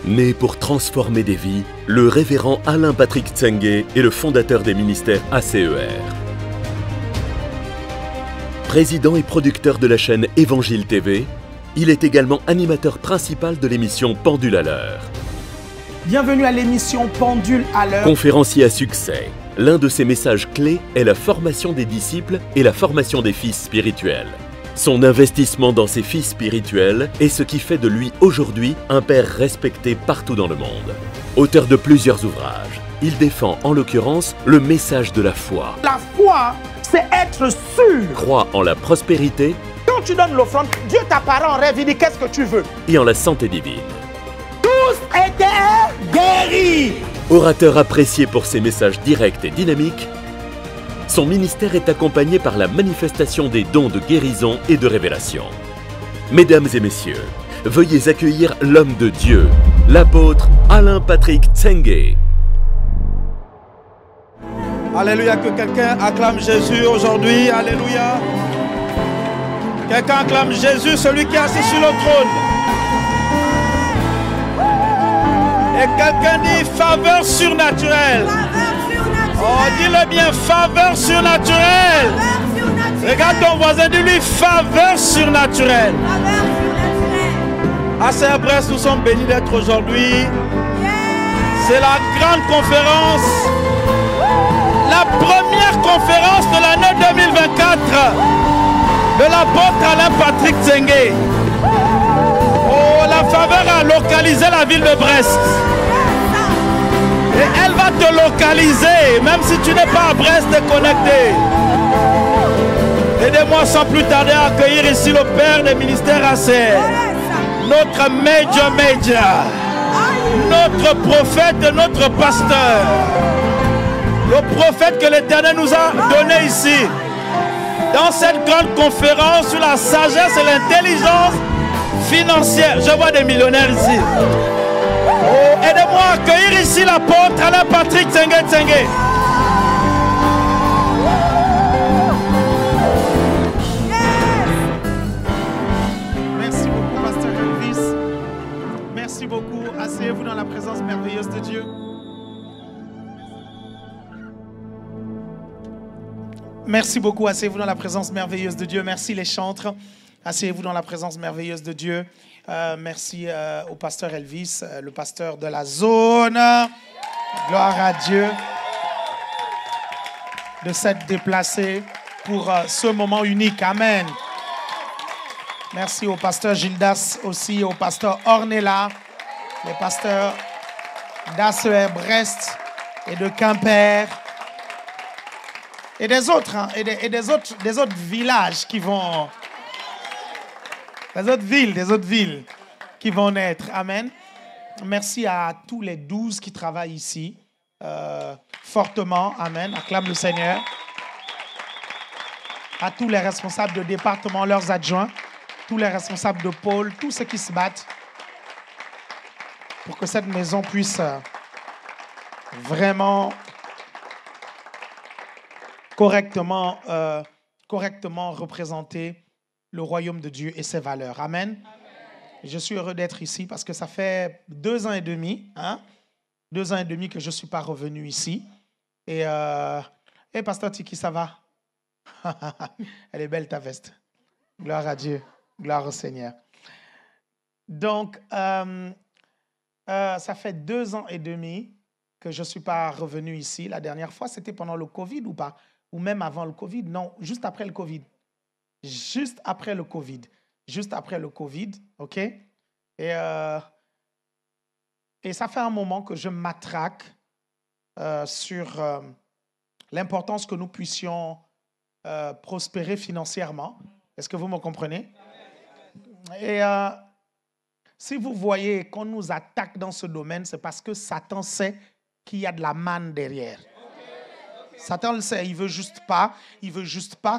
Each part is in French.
Né pour transformer des vies, le révérend Alain Patrick Tsengue est le fondateur des ministères ACER. Président et producteur de la chaîne Évangile TV, il est également animateur principal de l'émission Pendule à l'heure. Bienvenue à l'émission Pendule à l'heure. Conférencier à succès, l'un de ses messages clés est la formation des disciples et la formation des fils spirituels. Son investissement dans ses fils spirituels est ce qui fait de lui aujourd'hui un père respecté partout dans le monde. Auteur de plusieurs ouvrages, il défend en l'occurrence le message de la foi. La foi, c'est être sûr. Croit en la prospérité. Quand tu donnes l'offrande, Dieu t'apparaît en rêve, il dit qu'est-ce que tu veux. Et en la santé divine. Tous étaient guéris. Orateur apprécié pour ses messages directs et dynamiques, son ministère est accompagné par la manifestation des dons de guérison et de révélation. Mesdames et messieurs, veuillez accueillir l'homme de Dieu, l'apôtre Alain Patrick Tsengue. Alléluia, que quelqu'un acclame Jésus aujourd'hui. Alléluia. Quelqu'un acclame Jésus, celui qui est assis sur le trône. Et quelqu'un dit faveur surnaturelle. Oh, dis-le bien, faveur surnaturelle. Regarde ton voisin, dis-lui faveur surnaturelle. À Saint-Brest, nous sommes bénis d'être aujourd'hui. C'est la grande conférence, la première conférence de l'année 2024 de l'apôtre Alain Patrick Tsengue. Oh, la faveur a localisé la ville de Brest. Et elle va te localiser, même si tu n'es pas à Brest déconnecté. Aidez-moi sans plus tarder à accueillir ici le Père des ministères ACER, notre Major, notre prophète et notre pasteur. Le prophète que l'Éternel nous a donné ici. Dans cette grande conférence sur la sagesse et l'intelligence financière. Je vois des millionnaires ici. Oh, aidez-moi à accueillir ici l'apôtre Alain Patrick Tsengue. Merci beaucoup, pasteur Elvis. Merci beaucoup. Asseyez-vous dans la présence merveilleuse de Dieu. Merci beaucoup. Asseyez-vous dans la présence merveilleuse de Dieu. Merci les chantres. Asseyez-vous dans la présence merveilleuse de Dieu. Merci au pasteur Elvis, le pasteur de la zone. Gloire à Dieu de s'être déplacé pour ce moment unique. Amen. Merci au pasteur Gildas aussi, au pasteur Ornella, les pasteurs d'ACER Brest et de Quimper et des autres, hein, et des autres villages qui vont... des autres villes qui vont naître. Amen. Merci à tous les 12 qui travaillent ici. Fortement. Amen. Acclame le Seigneur. À tous les responsables de département, leurs adjoints, tous les responsables de pôle, tous ceux qui se battent pour que cette maison puisse vraiment correctement représenter le royaume de Dieu et ses valeurs. Amen. Amen. Je suis heureux d'être ici parce que ça fait 2 ans et demi, 2 ans et demi que je ne suis pas revenu ici. Et pasteur Tiki, ça va? Elle est belle ta veste. Gloire à Dieu, gloire au Seigneur. Donc, ça fait 2 ans et demi que je ne suis pas revenu ici. La dernière fois, c'était pendant le Covid ou pas? Ou même avant le Covid? Non, juste après le Covid. Juste après le Covid, ok? Et ça fait un moment que je m'attraque sur l'importance que nous puissions prospérer financièrement. Est-ce que vous me comprenez? Et si vous voyez qu'on nous attaque dans ce domaine, c'est parce que Satan sait qu'il y a de la manne derrière. Satan le sait, il veut juste pas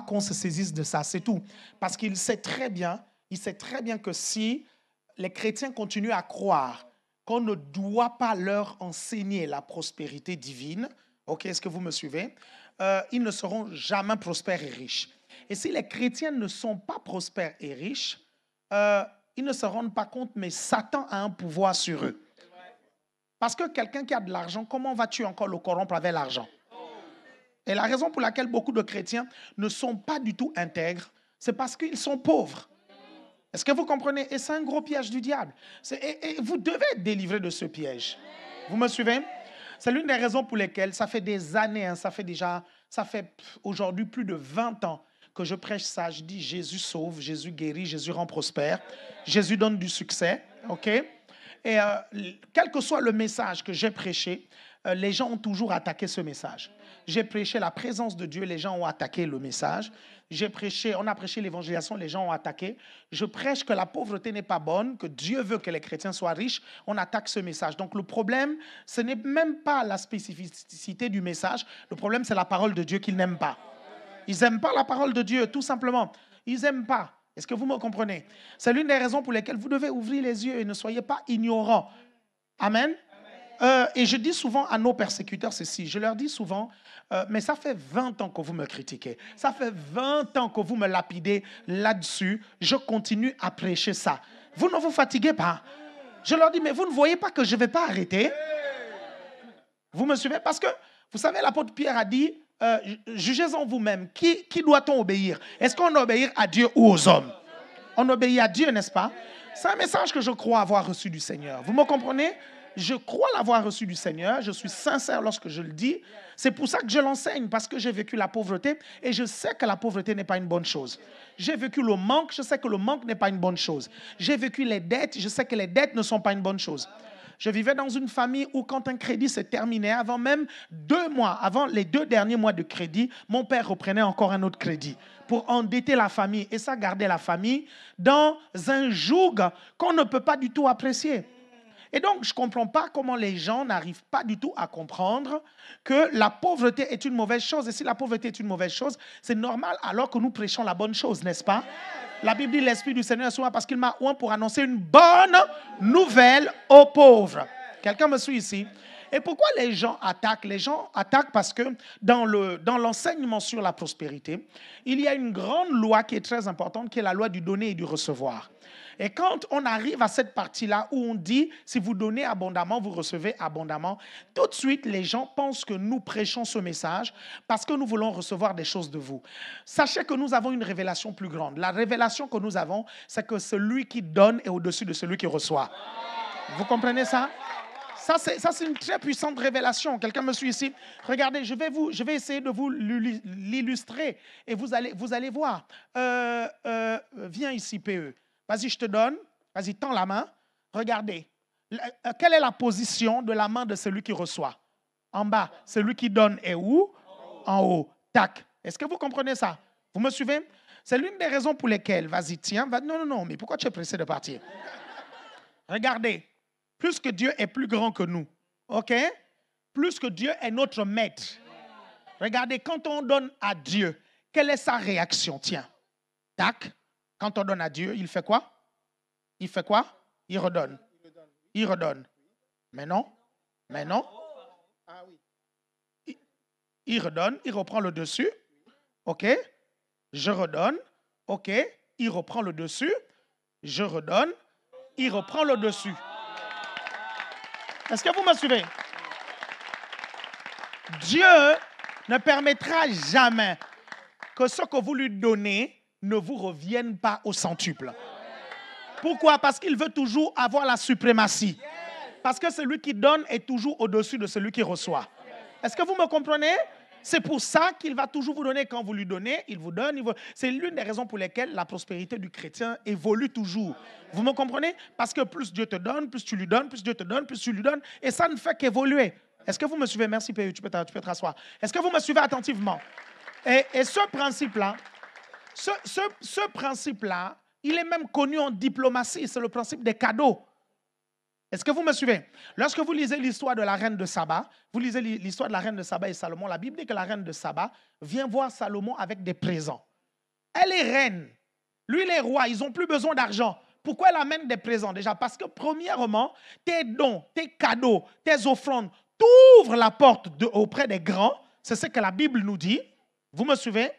qu'on se saisisse de ça, c'est tout. Parce qu'il sait très bien que si les chrétiens continuent à croire qu'on ne doit pas leur enseigner la prospérité divine, ok, est-ce que vous me suivez? Ils ne seront jamais prospères et riches. Et si les chrétiens ne sont pas prospères et riches, ils ne se rendent pas compte, mais Satan a un pouvoir sur eux. Parce que quelqu'un qui a de l'argent, comment vas-tu encore le corrompre avec l'argent? Et la raison pour laquelle beaucoup de chrétiens ne sont pas du tout intègres, c'est parce qu'ils sont pauvres. Est-ce que vous comprenez? Et c'est un gros piège du diable. Et vous devez être délivré de ce piège. Vous me suivez? C'est l'une des raisons pour lesquelles ça fait des années, ça fait aujourd'hui plus de 20 ans que je prêche ça. Je dis Jésus sauve, Jésus guérit, Jésus rend prospère, Jésus donne du succès. OK? Et quel que soit le message que j'ai prêché, les gens ont toujours attaqué ce message. J'ai prêché la présence de Dieu, les gens ont attaqué le message. On a prêché l'évangélisation, les gens ont attaqué. Je prêche que la pauvreté n'est pas bonne, que Dieu veut que les chrétiens soient riches. On attaque ce message. Donc le problème, ce n'est même pas la spécificité du message. Le problème, c'est la parole de Dieu qu'ils n'aiment pas. Ils n'aiment pas la parole de Dieu, tout simplement. Ils n'aiment pas. Est-ce que vous me comprenez? C'est l'une des raisons pour lesquelles vous devez ouvrir les yeux et ne soyez pas ignorants. Amen. Et je dis souvent à nos persécuteurs ceci, je leur dis souvent, mais ça fait 20 ans que vous me critiquez, ça fait 20 ans que vous me lapidez là-dessus, je continue à prêcher ça. Vous ne vous fatiguez pas. Je leur dis, mais vous ne voyez pas que je ne vais pas arrêter? Vous me suivez? Parce que, vous savez, l'apôtre Pierre a dit, jugez-en vous-même, qui doit-on obéir? Est-ce qu'on doit obéir à Dieu ou aux hommes? On obéit à Dieu, n'est-ce pas? C'est un message que je crois avoir reçu du Seigneur. Vous me comprenez? Je crois l'avoir reçu du Seigneur, je suis sincère lorsque je le dis. C'est pour ça que je l'enseigne, parce que j'ai vécu la pauvreté et je sais que la pauvreté n'est pas une bonne chose. J'ai vécu le manque, je sais que le manque n'est pas une bonne chose. J'ai vécu les dettes, je sais que les dettes ne sont pas une bonne chose. Je vivais dans une famille où quand un crédit se terminait, avant même 2 mois, avant les 2 derniers mois de crédit, mon père reprenait encore un autre crédit pour endetter la famille. Et ça gardait la famille dans un joug qu'on ne peut pas du tout apprécier. Et donc, je ne comprends pas comment les gens n'arrivent pas du tout à comprendre que la pauvreté est une mauvaise chose. Et si la pauvreté est une mauvaise chose, c'est normal alors que nous prêchons la bonne chose, n'est-ce pas? La Bible dit l'Esprit du Seigneur est sur moi parce qu'il m'a oint pour annoncer une bonne nouvelle aux pauvres. Quelqu'un me suit ici? Et pourquoi les gens attaquent? Les gens attaquent parce que dans l'enseignement sur la prospérité, il y a une grande loi qui est très importante, qui est la loi du donner et du recevoir. Et quand on arrive à cette partie-là où on dit, si vous donnez abondamment, vous recevez abondamment, tout de suite, les gens pensent que nous prêchons ce message parce que nous voulons recevoir des choses de vous. Sachez que nous avons une révélation plus grande. La révélation que nous avons, c'est que celui qui donne est au-dessus de celui qui reçoit. Vous comprenez ça? Ça, c'est une très puissante révélation. Quelqu'un me suit ici? Regardez, je vais essayer de vous l'illustrer et vous allez voir. Viens ici, PE. Vas-y, je te donne. Vas-y, tends la main. Regardez. Quelle est la position de la main de celui qui reçoit? En bas. Celui qui donne est où? En haut. Tac. Est-ce que vous comprenez ça? Vous me suivez? C'est l'une des raisons pour lesquelles. Vas-y, tiens. Non. Mais pourquoi tu es pressé de partir? Regardez. Plus que Dieu est plus grand que nous. OK? Plus que Dieu est notre maître. Regardez, quand on donne à Dieu, quelle est sa réaction? Tiens. Tac. Quand on donne à Dieu, il fait quoi? Il fait quoi? Il redonne. Il redonne. Mais non. Il redonne, il reprend le dessus. OK? Je redonne. OK? Il reprend le dessus. Je redonne. Il reprend le dessus. Est-ce que vous me suivez? Dieu ne permettra jamais que ce que vous lui donnez ne vous reviennent pas au centuple. Pourquoi? Parce qu'il veut toujours avoir la suprématie. Parce que celui qui donne est toujours au-dessus de celui qui reçoit. Est-ce que vous me comprenez? C'est pour ça qu'il va toujours vous donner. Quand vous lui donnez, il vous donne. C'est l'une des raisons pour lesquelles la prospérité du chrétien évolue toujours. Vous me comprenez? Parce que plus Dieu te donne, plus tu lui donnes, plus Dieu te donne, plus tu lui donnes. Et ça ne fait qu'évoluer. Est-ce que vous me suivez? Merci, PU, tu peux te rasseoir. Est-ce que vous me suivez attentivement? Et ce principe-là, ce principe-là, il est même connu en diplomatie. C'est le principe des cadeaux. Est-ce que vous me suivez? Lorsque vous lisez l'histoire de la reine de Saba, vous lisez l'histoire de la reine de Saba et Salomon, la Bible dit que la reine de Saba vient voir Salomon avec des présents. Elle est reine. Lui, il est roi. Ils n'ont plus besoin d'argent. Pourquoi elle amène des présents? Déjà, parce que premièrement, tes dons, tes cadeaux, tes offrandes t'ouvrent la porte auprès des grands. C'est ce que la Bible nous dit. Vous me suivez?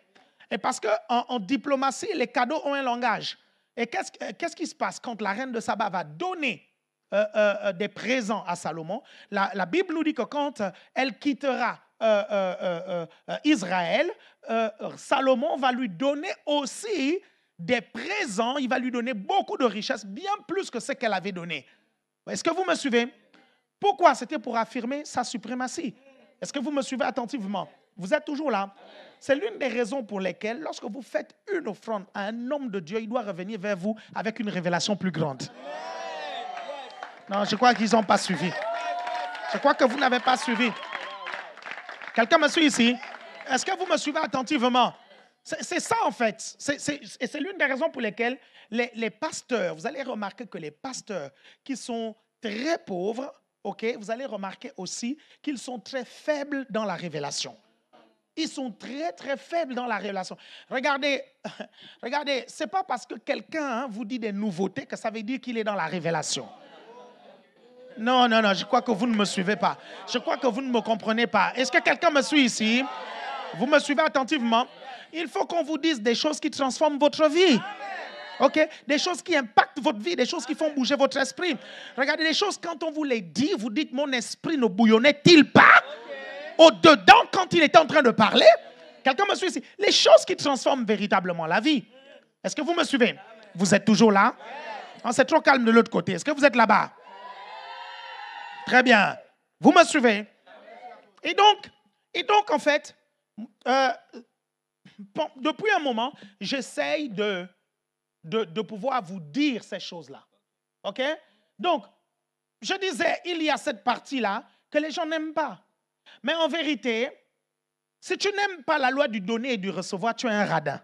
Et parce qu'en diplomatie, les cadeaux ont un langage. Et qu'est-ce qui se passe quand la reine de Saba va donner des présents à Salomon. La Bible nous dit que quand elle quittera Israël, Salomon va lui donner aussi des présents, il va lui donner beaucoup de richesses, bien plus que ce qu'elle avait donné. Est-ce que vous me suivez? Pourquoi? C'était pour affirmer sa suprématie. Est-ce que vous me suivez attentivement? Vous êtes toujours là? C'est l'une des raisons pour lesquelles, lorsque vous faites une offrande à un homme de Dieu, il doit revenir vers vous avec une révélation plus grande. Non, je crois qu'ils n'ont pas suivi. Je crois que vous n'avez pas suivi. Quelqu'un me suit ici? Est-ce que vous me suivez attentivement? C'est ça en fait. Et c'est l'une des raisons pour lesquelles les pasteurs, vous allez remarquer que les pasteurs qui sont très pauvres, vous allez remarquer aussi qu'ils sont très faibles dans la révélation. Ils sont très, très faibles dans la révélation. Regardez, ce n'est pas parce que quelqu'un vous dit des nouveautés que ça veut dire qu'il est dans la révélation. Non, je crois que vous ne me suivez pas. Je crois que vous ne me comprenez pas. Est-ce que quelqu'un me suit ici? Vous me suivez attentivement? Il faut qu'on vous dise des choses qui transforment votre vie. Des choses qui impactent votre vie, des choses qui font bouger votre esprit. Regardez, les choses, quand on vous les dit, vous dites, mon esprit ne bouillonnait-il pas au-dedans quand il était en train de parler? Quelqu'un me suit ici? Les choses qui transforment véritablement la vie. Est-ce que vous me suivez? Vous êtes toujours là? C'est trop calme de l'autre côté. Est-ce que vous êtes là-bas? Très bien. Vous me suivez? Et donc en fait, depuis un moment, j'essaye de pouvoir vous dire ces choses-là. Donc, je disais, il y a cette partie-là que les gens n'aiment pas. Mais en vérité, si tu n'aimes pas la loi du donner et du recevoir, tu es un radin.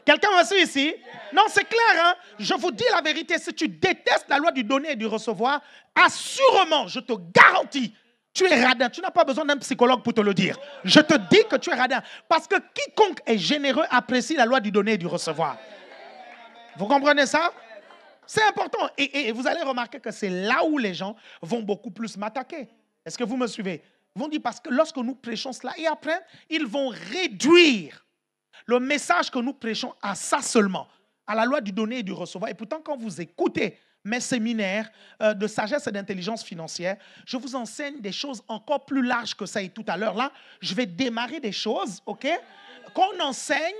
Quelqu'un me suit ici? Non, c'est clair, hein? Je vous dis la vérité. Si tu détestes la loi du donner et du recevoir, assurément, je te garantis, tu es radin. Tu n'as pas besoin d'un psychologue pour te le dire. Je te dis que tu es radin. Parce que quiconque est généreux apprécie la loi du donner et du recevoir. Vous comprenez ça? C'est important. Et vous allez remarquer que c'est là où les gens vont beaucoup plus m'attaquer. Est-ce que vous me suivez? Ils vont dire parce que lorsque nous prêchons cela, et après, ils vont réduire le message que nous prêchons à ça seulement, à la loi du donner et du recevoir. Et pourtant, quand vous écoutez mes séminaires de sagesse et d'intelligence financière, je vous enseigne des choses encore plus larges que ça. Et tout à l'heure, là, je vais démarrer des choses, qu'on enseigne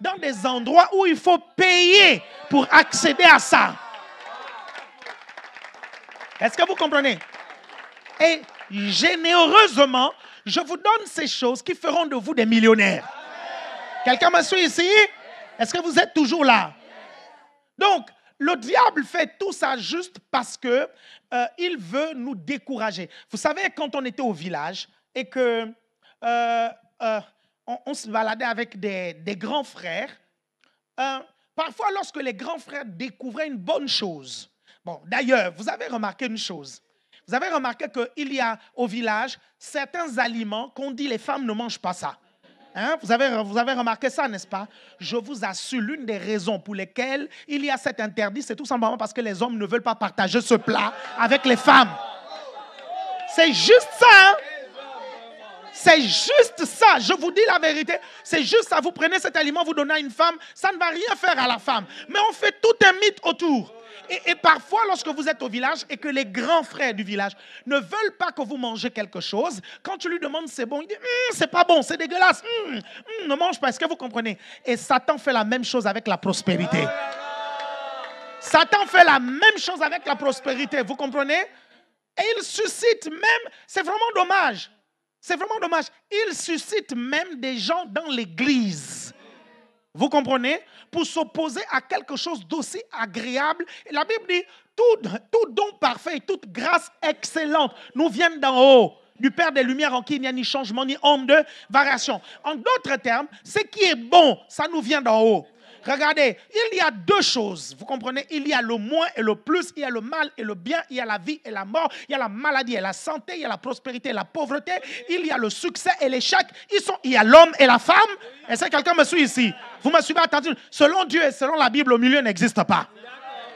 dans des endroits où il faut payer pour accéder à ça. Est-ce que vous comprenez? Et généreusement, je vous donne ces choses qui feront de vous des millionnaires. Quelqu'un me suit ici? Est-ce que vous êtes toujours là? Donc, le diable fait tout ça juste parce que il veut nous décourager. Vous savez, quand on était au village et que on se baladait avec des grands frères, parfois lorsque les grands frères découvraient une bonne chose, d'ailleurs, vous avez remarqué une chose. Vous avez remarqué qu'il y a au village certains aliments qu'on dit les femmes ne mangent pas ça. Vous avez remarqué ça, n'est-ce pas? Je vous assure, l'une des raisons pour lesquelles il y a cet interdit, c'est tout simplement parce que les hommes ne veulent pas partager ce plat avec les femmes. C'est juste ça, hein? C'est juste ça, je vous dis la vérité. C'est juste ça, vous prenez cet aliment, vous donnez à une femme, ça ne va rien faire à la femme. Mais on fait tout un mythe autour. Et parfois, lorsque vous êtes au village et que les grands frères du village ne veulent pas que vous mangez quelque chose, quand tu lui demandes c'est bon, il dit c'est pas bon, c'est dégueulasse, ne mange pas. Est-ce que vous comprenez? Et Satan fait la même chose avec la prospérité. Satan fait la même chose avec la prospérité, vous comprenez? Et il suscite même, c'est vraiment dommage. C'est vraiment dommage. Il suscite même des gens dans l'église. Vous comprenez? Pour s'opposer à quelque chose d'aussi agréable. Et la Bible dit, tout don parfait, toute grâce excellente nous viennent d'en haut, du Père des Lumières en qui il n'y a ni changement, ni ombre de variation. En d'autres termes, ce qui est bon, ça nous vient d'en haut. Regardez, il y a deux choses, vous comprenez? Il y a le moins et le plus, il y a le mal et le bien, il y a la vie et la mort, il y a la maladie et la santé, il y a la prospérité et la pauvreté, il y a le succès et l'échec, il y a l'homme et la femme. Est-ce que quelqu'un me suit ici? Vous me suivez attentivement? Selon Dieu et selon la Bible, au milieu n'existe pas.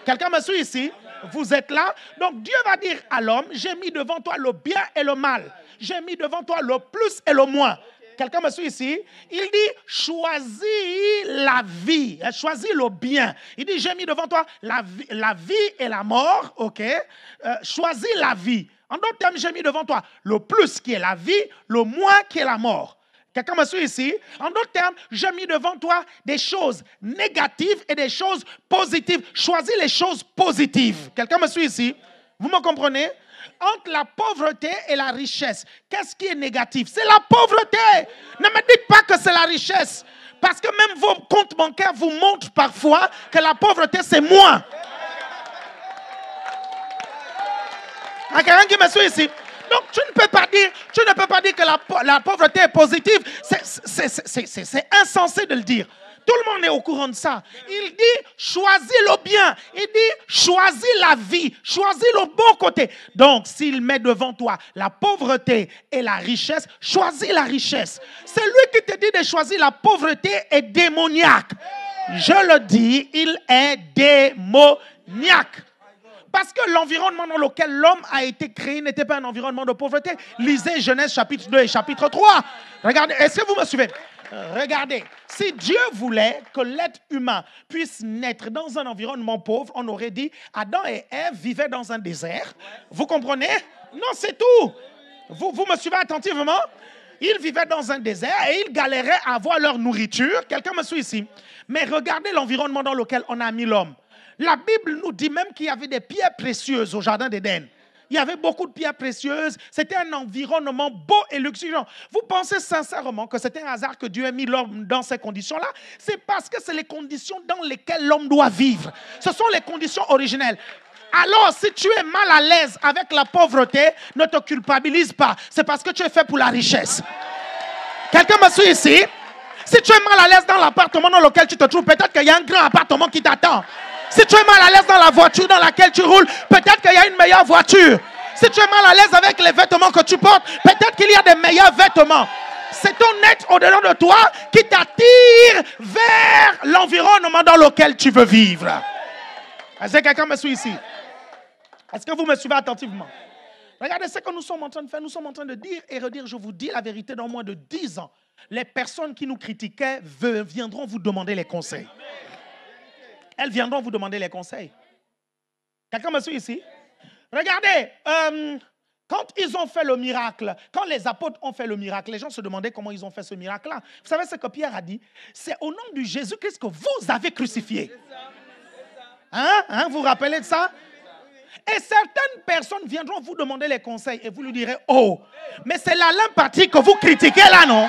Quelqu'un me suit ici? Vous êtes là? Donc Dieu va dire à l'homme, j'ai mis devant toi le bien et le mal. J'ai mis devant toi le plus et le moins. Quelqu'un me suit ici? Il dit, choisis la vie, choisis le bien. Il dit, j'ai mis devant toi la vie et la mort, ok? Choisis la vie. En d'autres termes, j'ai mis devant toi le plus qui est la vie, le moins qui est la mort. Quelqu'un me suit ici? En d'autres termes, j'ai mis devant toi des choses négatives et des choses positives. Choisis les choses positives. Quelqu'un me suit ici? Vous me comprenez? Entre la pauvreté et la richesse, qu'est-ce qui est négatif? C'est la pauvreté. Ne me dites pas que c'est la richesse. Parce que même vos comptes bancaires vous montrent parfois que la pauvreté, c'est moins. Il y a quelqu'un qui me suit ici? Donc, tu ne peux pas dire que la pauvreté est positive. C'est insensé de le dire. Tout le monde est au courant de ça. Il dit, choisis le bien. Il dit, choisis la vie. Choisis le bon côté. Donc, s'il met devant toi la pauvreté et la richesse, choisis la richesse. C'est lui qui te dit de choisir la pauvreté est démoniaque. Je le dis, il est démoniaque. Parce que l'environnement dans lequel l'homme a été créé n'était pas un environnement de pauvreté. Lisez Genèse chapitre 2 et chapitre 3. Regardez, est-ce que vous me suivez? Regardez, si Dieu voulait que l'être humain puisse naître dans un environnement pauvre, on aurait dit Adam et Ève vivaient dans un désert. Vous comprenez? Non, c'est tout. Vous me suivez attentivement? Ils vivaient dans un désert et ils galéraient à avoir leur nourriture. Quelqu'un me suit ici? Mais regardez l'environnement dans lequel on a mis l'homme. La Bible nous dit même qu'il y avait des pierres précieuses au jardin d'Éden. Il y avait beaucoup de pierres précieuses. C'était un environnement beau et luxuriant. Vous pensez sincèrement que c'est un hasard que Dieu ait mis l'homme dans ces conditions-là? C'est parce que c'est les conditions dans lesquelles l'homme doit vivre. Ce sont les conditions originelles. Alors, si tu es mal à l'aise avec la pauvreté, ne te culpabilise pas. C'est parce que tu es fait pour la richesse. Quelqu'un me suit ici? Si tu es mal à l'aise dans l'appartement dans lequel tu te trouves, peut-être qu'il y a un grand appartement qui t'attend. Si tu es mal à l'aise dans la voiture dans laquelle tu roules, peut-être qu'il y a une meilleure voiture. Si tu es mal à l'aise avec les vêtements que tu portes, peut-être qu'il y a des meilleurs vêtements. C'est ton être au-dedans de toi qui t'attire vers l'environnement dans lequel tu veux vivre. Est-ce que quelqu'un me suit ici? Est-ce que vous me suivez attentivement? Regardez ce que nous sommes en train de faire. Nous sommes en train de dire et redire, je vous dis la vérité, dans moins de 10 ans, les personnes qui nous critiquaient viendront vous demander les conseils. Elles viendront vous demander les conseils. Quelqu'un me suit ici? Regardez, quand ils ont fait le miracle, quand les apôtres ont fait le miracle, les gens se demandaient comment ils ont fait ce miracle-là. Vous savez ce que Pierre a dit? C'est au nom du Jésus-Christ que vous avez crucifié. Vous vous rappelez de ça? Et certaines personnes viendront vous demander les conseils et vous lui direz, oh, mais c'est l'Alain Patrick que vous critiquez là, non?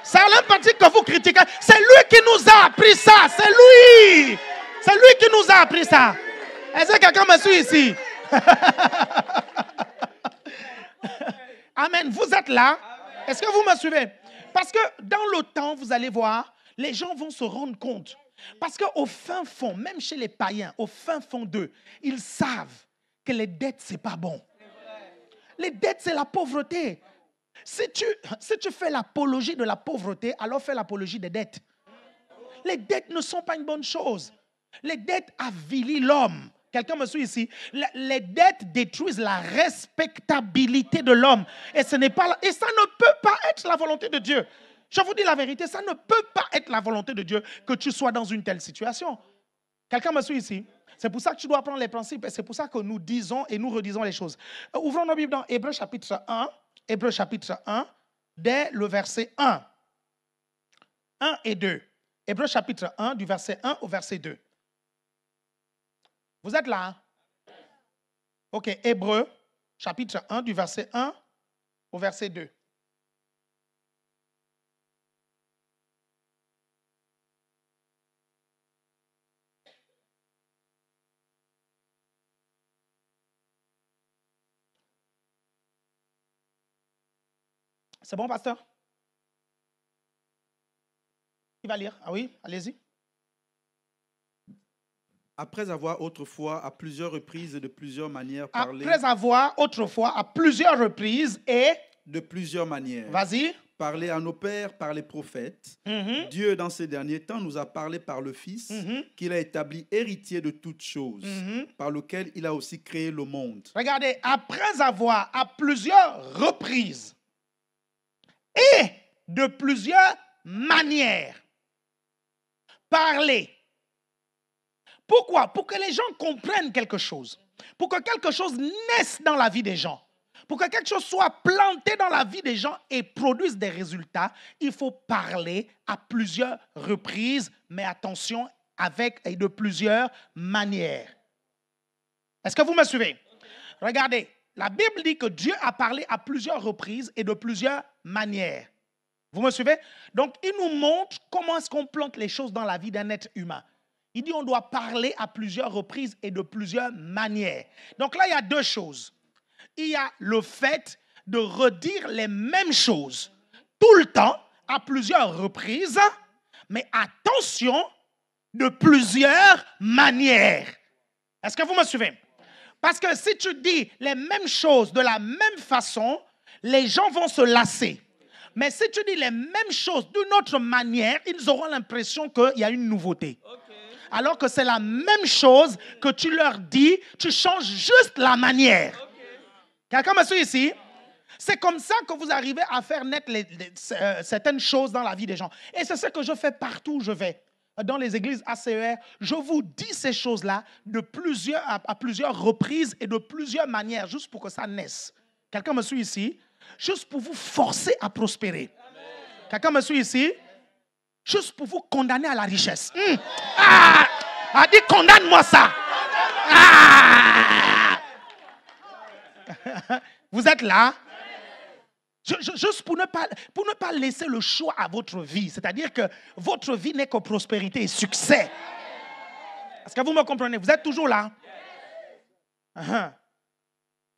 C'est Alain Patrick que vous critiquez. C'est lui qui nous a appris ça. C'est lui. C'est lui qui nous a appris ça. Est-ce que quelqu'un me suit ici? Amen. Vous êtes là? Est-ce que vous me suivez? Parce que dans le temps, vous allez voir, les gens vont se rendre compte. Parce qu'au fin fond, même chez les païens, au fin fond d'eux, ils savent que les dettes, c'est pas bon. Les dettes, c'est la pauvreté. Si tu fais l'apologie de la pauvreté, alors fais l'apologie des dettes. Les dettes ne sont pas une bonne chose. Les dettes avilissent l'homme. Quelqu'un me suit ici? Les dettes détruisent la respectabilité de l'homme. Et ça ne peut pas être la volonté de Dieu. Je vous dis la vérité, ça ne peut pas être la volonté de Dieu que tu sois dans une telle situation. Quelqu'un me suit ici? C'est pour ça que tu dois apprendre les principes et c'est pour ça que nous disons et nous redisons les choses. Ouvrons nos Bibles dans Hébreux chapitre 1. Hébreux chapitre 1, dès le verset 1. 1 et 2. Hébreux chapitre 1, du verset 1 au verset 2. Vous êtes là? Ok, Hébreux chapitre 1, du verset 1 au verset 2. C'est bon, pasteur? Il va lire. Ah oui, allez-y. Après avoir autrefois à plusieurs reprises et de plusieurs manières parlé. Après avoir autrefois à plusieurs reprises et de plusieurs manières. Vas-y. Parlé à nos pères par les prophètes. Dieu, dans ces derniers temps, nous a parlé par le Fils, qu'il a établi héritier de toutes choses, par lequel il a aussi créé le monde. Regardez, après avoir à plusieurs reprises. de plusieurs manières. Parler. Pourquoi? Pour que les gens comprennent quelque chose. Pour que quelque chose naisse dans la vie des gens. Pour que quelque chose soit planté dans la vie des gens et produise des résultats, il faut parler à plusieurs reprises, mais attention, avec et de plusieurs manières. Est-ce que vous me suivez? Regardez, la Bible dit que Dieu a parlé à plusieurs reprises et de plusieurs manières. Vous me suivez? Donc, il nous montre comment est-ce qu'on plante les choses dans la vie d'un être humain. Il dit qu'on doit parler à plusieurs reprises et de plusieurs manières. Donc là, il y a deux choses. Il y a le fait de redire les mêmes choses tout le temps, à plusieurs reprises, mais attention, de plusieurs manières. Est-ce que vous me suivez? Parce que si tu dis les mêmes choses de la même façon, les gens vont se lasser. Mais si tu dis les mêmes choses d'une autre manière, ils auront l'impression qu'il y a une nouveauté. Alors que c'est la même chose que tu leur dis, tu changes juste la manière. Quelqu'un me suit ici? C'est comme ça que vous arrivez à faire naître certaines choses dans la vie des gens. Et c'est ce que je fais partout où je vais. Dans les églises ACER, je vous dis ces choses-là à plusieurs reprises et de plusieurs manières, juste pour que ça naisse. Quelqu'un me suit ici? Juste pour vous forcer à prospérer. Quelqu'un me suit ici? Juste pour vous condamner à la richesse. Ah, dit condamne-moi ça. Ah. Vous êtes là? Juste pour ne pas laisser le choix à votre vie. C'est-à-dire que votre vie n'est que prospérité et succès. Est-ce que vous me comprenez? Vous êtes toujours là?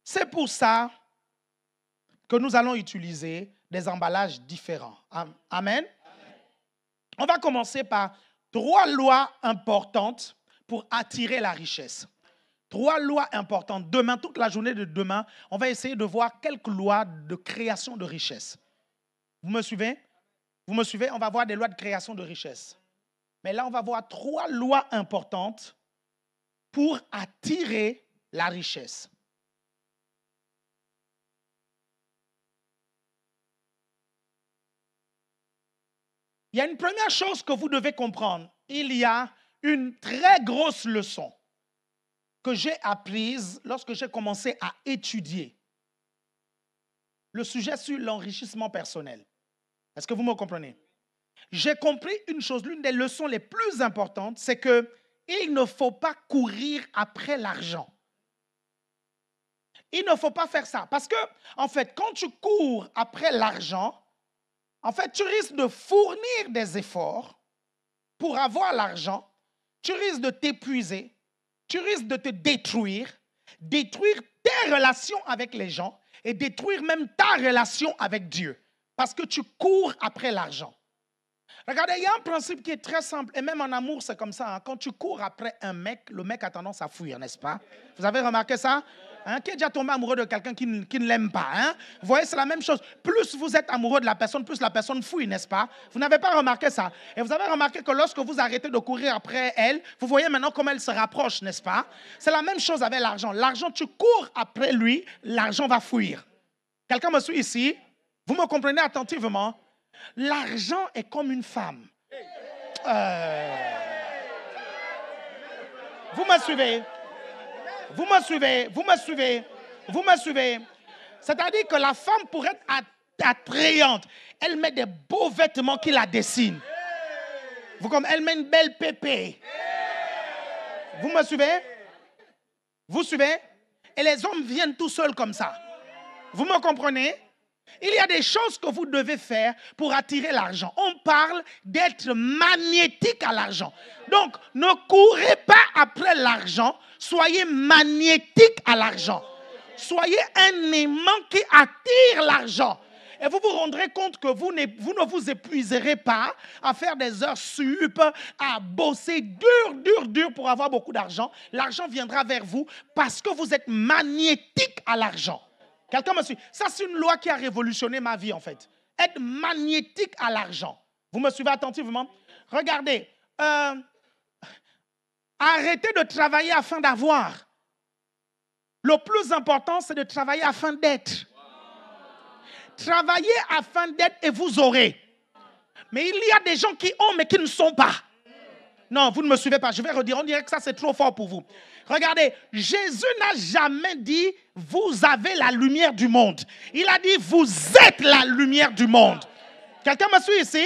C'est pour ça que nous allons utiliser des emballages différents. Amen. On va commencer par 3 lois importantes pour attirer la richesse. 3 lois importantes. Demain, toute la journée de demain, on va essayer de voir quelques lois de création de richesse. Vous me suivez? Vous me suivez? On va voir des lois de création de richesse. Mais là, on va voir 3 lois importantes pour attirer la richesse. Il y a une première chose que vous devez comprendre. Il y a une très grosse leçon que j'ai apprise lorsque j'ai commencé à étudier le sujet sur l'enrichissement personnel. Est-ce que vous me comprenez? J'ai compris une chose, l'une des leçons les plus importantes, c'est qu'il ne faut pas courir après l'argent. Il ne faut pas faire ça. Parce que, en fait, quand tu cours après l'argent, en fait, tu risques de fournir des efforts pour avoir l'argent, tu risques de t'épuiser, tu risques de te détruire tes relations avec les gens et détruire même ta relation avec Dieu parce que tu cours après l'argent. Regardez, il y a un principe qui est très simple et même en amour, c'est comme ça. Quand tu cours après un mec, le mec a tendance à fuir, n'est-ce pas? Vous avez remarqué ça? Qui est déjà tombé amoureux de quelqu'un qui ne l'aime pas. Vous voyez, c'est la même chose. Plus vous êtes amoureux de la personne, plus la personne fuit, n'est-ce pas? Vous n'avez pas remarqué ça? Et vous avez remarqué que lorsque vous arrêtez de courir après elle, vous voyez maintenant comment elle se rapproche, n'est-ce pas? C'est la même chose avec l'argent. L'argent, tu cours après lui, l'argent va fuir. Quelqu'un me suit ici? Vous me comprenez attentivement? L'argent est comme une femme. Vous me suivez? Vous me suivez? Vous me suivez? Vous me suivez? C'est-à-dire que la femme, pour être attrayante, elle met des beaux vêtements qui la dessinent. Elle met une belle pépé. Vous me suivez? Vous suivez? Et les hommes viennent tout seuls comme ça. Vous me comprenez? Il y a des choses que vous devez faire pour attirer l'argent. On parle d'être magnétique à l'argent. Donc, ne courez pas après l'argent. Soyez magnétique à l'argent. Soyez un aimant qui attire l'argent. Et vous vous rendrez compte que vous ne vous épuiserez pas à faire des heures sup, à bosser dur pour avoir beaucoup d'argent. L'argent viendra vers vous parce que vous êtes magnétique à l'argent. Quelqu'un me suit? Ça, c'est une loi qui a révolutionné ma vie, en fait. Être magnétique à l'argent. Vous me suivez attentivement? Regardez. Arrêtez de travailler afin d'avoir. Le plus important, c'est de travailler afin d'être. Travaillez afin d'être et vous aurez. Mais il y a des gens qui ont mais qui ne sont pas. Non, vous ne me suivez pas. Je vais redire, on dirait que ça c'est trop fort pour vous. Regardez, Jésus n'a jamais dit « vous avez la lumière du monde ». Il a dit « vous êtes la lumière du monde ». Quelqu'un me suit ici?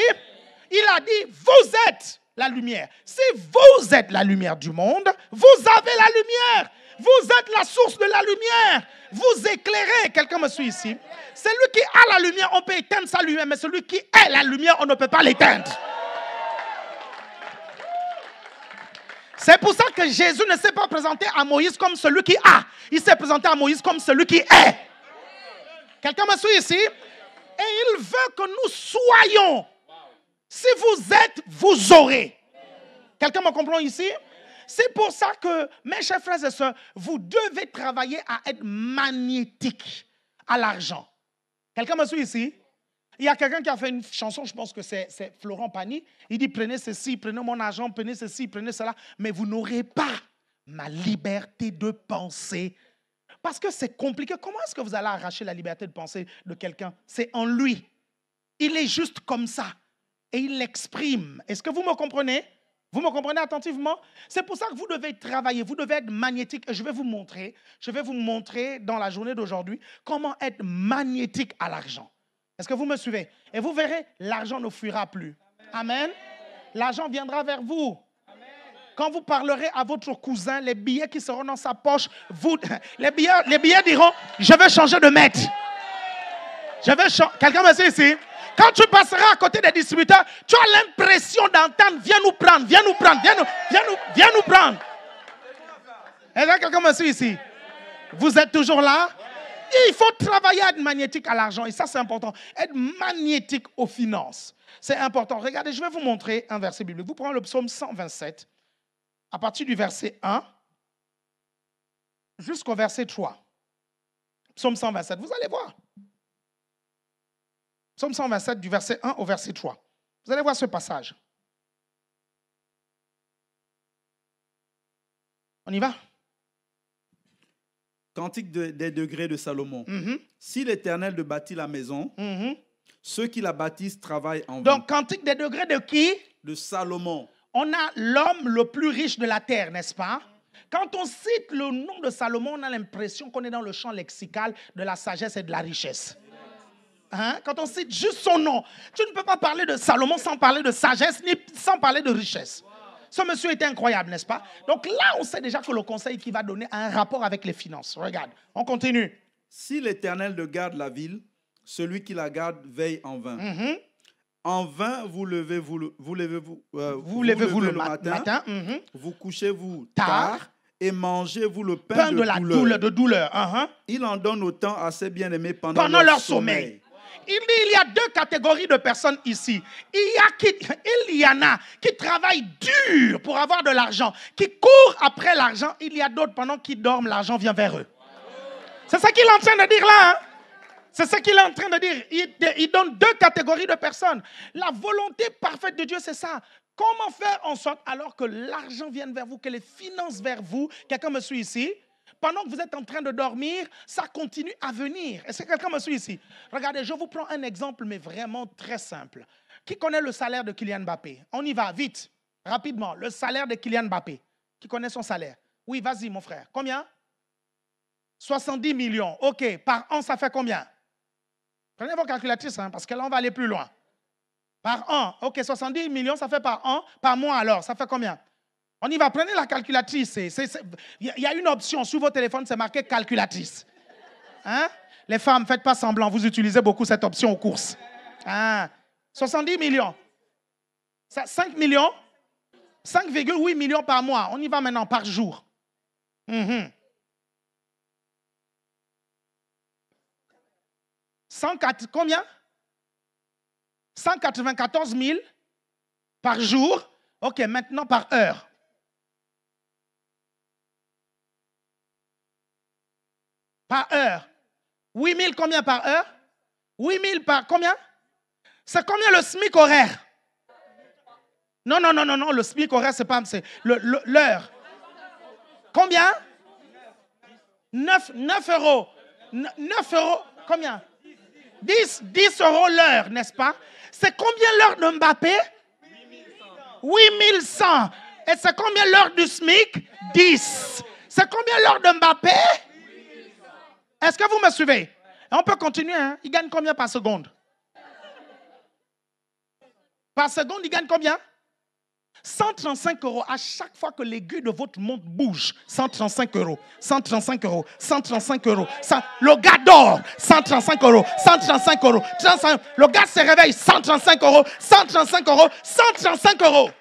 Il a dit « vous êtes la lumière ». Si vous êtes la lumière du monde, vous avez la lumière. Vous êtes la source de la lumière. Vous éclairez. Quelqu'un me suit ici? Celui qui a la lumière, on peut éteindre sa lumière, mais celui qui est la lumière, on ne peut pas l'éteindre. C'est pour ça que Jésus ne s'est pas présenté à Moïse comme celui qui a. Il s'est présenté à Moïse comme celui qui est. Quelqu'un me suit ici? Et il veut que nous soyons. Si vous êtes, vous aurez. Quelqu'un me comprend ici? C'est pour ça que, mes chers frères et sœurs, vous devez travailler à être magnétique à l'argent. Quelqu'un me suit ici? Il y a quelqu'un qui a fait une chanson, je pense que c'est Florent Pagny. Il dit, prenez ceci, prenez mon argent, prenez ceci, prenez cela. Mais vous n'aurez pas ma liberté de penser. Parce que c'est compliqué. Comment est-ce que vous allez arracher la liberté de penser de quelqu'un? C'est en lui. Il est juste comme ça. Et il l'exprime. Est-ce que vous me comprenez? Vous me comprenez attentivement? C'est pour ça que vous devez travailler, vous devez être magnétique. Et je vais vous montrer dans la journée d'aujourd'hui comment être magnétique à l'argent. Est-ce que vous me suivez? Et vous verrez, l'argent ne fuira plus. Amen. L'argent viendra vers vous. Quand vous parlerez à votre cousin, les billets qui seront dans sa poche, les billets diront, je vais changer de maître. Quelqu'un me dit ici? Quand tu passeras à côté des distributeurs, tu as l'impression d'entendre, viens nous prendre, viens nous prendre, viens nous prendre. Est-ce que quelqu'un me suit ici? Vous êtes toujours là? Il faut travailler à être magnétique à l'argent. Et ça, c'est important. Être magnétique aux finances. C'est important. Regardez, je vais vous montrer un verset biblique. Vous prenez le psaume 127, à partir du verset 1 jusqu'au verset 3. Psaume 127, vous allez voir. Psaume 127, du verset 1 au verset 3. Vous allez voir ce passage. On y va? Cantique des degrés de Salomon. Si l'Éternel bâtit la maison, ceux qui la bâtissent travaillent en vain. Donc, cantique des degrés de qui? De Salomon. On a l'homme le plus riche de la terre, n'est-ce pas? Quand on cite le nom de Salomon, on a l'impression qu'on est dans le champ lexical de la sagesse et de la richesse. Hein? Quand on cite juste son nom, tu ne peux pas parler de Salomon sans parler de sagesse, ni sans parler de richesse. Ce monsieur était incroyable, n'est-ce pas? Donc là, on sait déjà que le conseil qu'il va donner a un rapport avec les finances. Regarde, on continue. Si l'Éternel garde la ville, celui qui la garde veille en vain. En vain, vous levez-vous le matin. Vous couchez-vous tard et mangez-vous le pain de douleur. Il en donne autant à ses bien-aimés pendant leur sommeil. Il y a deux catégories de personnes ici. Il y en a qui travaillent dur pour avoir de l'argent, qui courent après l'argent. Il y a d'autres, pendant qu'ils dorment, l'argent vient vers eux. C'est ça qu'il est en train de dire là. Hein? C'est ce qu'il est en train de dire. Il donne deux catégories de personnes. La volonté parfaite de Dieu, c'est ça. Comment faire en sorte, alors que l'argent vienne vers vous, que les finances vers vous, quelqu'un me suit ici? Pendant que vous êtes en train de dormir, ça continue à venir. Est-ce que quelqu'un me suit ici? Regardez, je vous prends un exemple, mais vraiment très simple. Qui connaît le salaire de Kylian Mbappé? On y va, vite, rapidement. Le salaire de Kylian Mbappé. Qui connaît son salaire? Oui, vas-y, mon frère. Combien? 70 millions. OK, par an, ça fait combien? Prenez vos calculatrices, hein, parce que là, on va aller plus loin. Par an. OK, 70 millions, ça fait par an. Par mois, alors, ça fait combien? On y va, prenez la calculatrice. Il y a une option sur vos téléphones, c'est marqué calculatrice. Hein? Les femmes, ne faites pas semblant, vous utilisez beaucoup cette option aux courses. Hein? 70 millions. 5 millions? 5,8 millions par mois. On y va maintenant, par jour. 104, combien? 194 000 par jour. OK, maintenant par heure. Par heure. 8 000 combien par heure? 8 000 par combien? C'est combien le SMIC horaire? Non, le SMIC horaire, c'est pas l'heure. Combien? 9 euros. 9 euros, combien? 10 euros l'heure, n'est-ce pas? C'est combien l'heure de Mbappé? 8100. Et c'est combien l'heure du SMIC? 10. C'est combien l'heure de Mbappé? Est-ce que vous me suivez? Et on peut continuer, hein? Il gagne combien par seconde? Par seconde, il gagne combien? 135 euros à chaque fois que l'aiguille de votre montre bouge. 135 euros, 135 euros, 135 euros. Le gars dort, 135 euros, 135 euros. 35, le gars se réveille, 135 euros, 135 euros, 135 euros.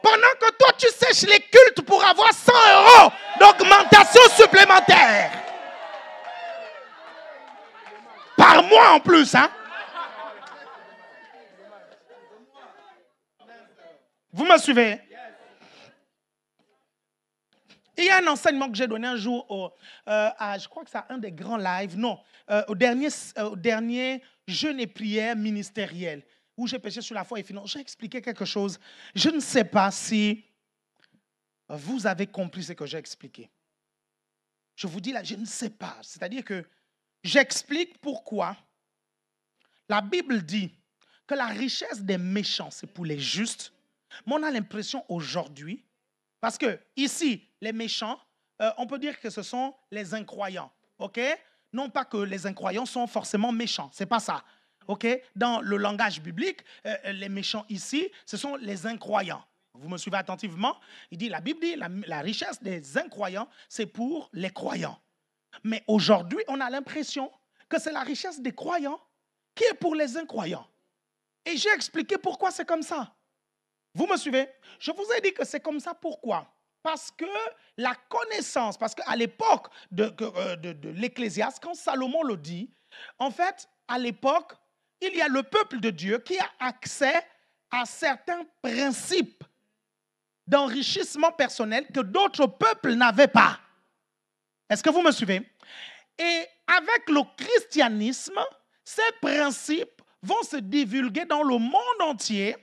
Pendant que toi, tu sèches les cultes pour avoir 100 euros d'augmentation supplémentaire. Par mois en plus, hein? Vous me suivez? Il y a un enseignement que j'ai donné un jour je crois que c'est un des grands lives, non, au dernier jeûne et prière ministériel, où j'ai prêché sur la foi et finance. J'ai expliqué quelque chose. Je ne sais pas si vous avez compris ce que j'ai expliqué. Je vous dis là, je ne sais pas. C'est-à-dire que j'explique pourquoi la Bible dit que la richesse des méchants, c'est pour les justes. Mais on a l'impression aujourd'hui, parce que ici, les méchants, on peut dire que ce sont les incroyants, ok? Non pas que les incroyants sont forcément méchants, c'est pas ça, ok? Dans le langage biblique, les méchants ici, ce sont les incroyants. Vous me suivez attentivement? Il dit, la Bible dit, la richesse des incroyants, c'est pour les croyants. Mais aujourd'hui, on a l'impression que c'est la richesse des croyants qui est pour les incroyants. Et j'ai expliqué pourquoi c'est comme ça. Vous me suivez? Je vous ai dit que c'est comme ça. Pourquoi? Parce que la connaissance, parce qu'à l'époque de l'Ecclésiaste, quand Salomon le dit, en fait, à l'époque, il y a le peuple de Dieu qui a accès à certains principes d'enrichissement personnel que d'autres peuples n'avaient pas. Est-ce que vous me suivez? Et avec le christianisme, ces principes vont se divulguer dans le monde entier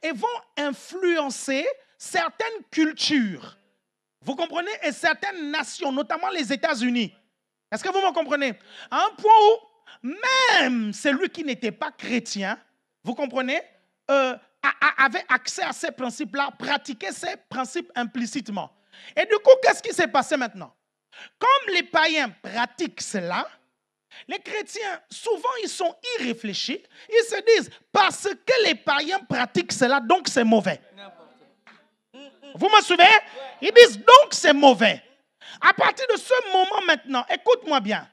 et vont influencer certaines cultures. Vous comprenez? Et certaines nations, notamment les États-Unis. Est-ce que vous me comprenez? À un point où même celui qui n'était pas chrétien, vous comprenez, avait accès à ces principes-là, pratiquait ces principes implicitement. Et du coup, qu'est-ce qui s'est passé maintenant? Comme les païens pratiquent cela, les chrétiens, souvent, ils sont irréfléchis. Ils se disent, parce que les païens pratiquent cela, donc c'est mauvais. Vous me suivez? Ils disent, donc c'est mauvais. À partir de ce moment maintenant, écoute-moi bien.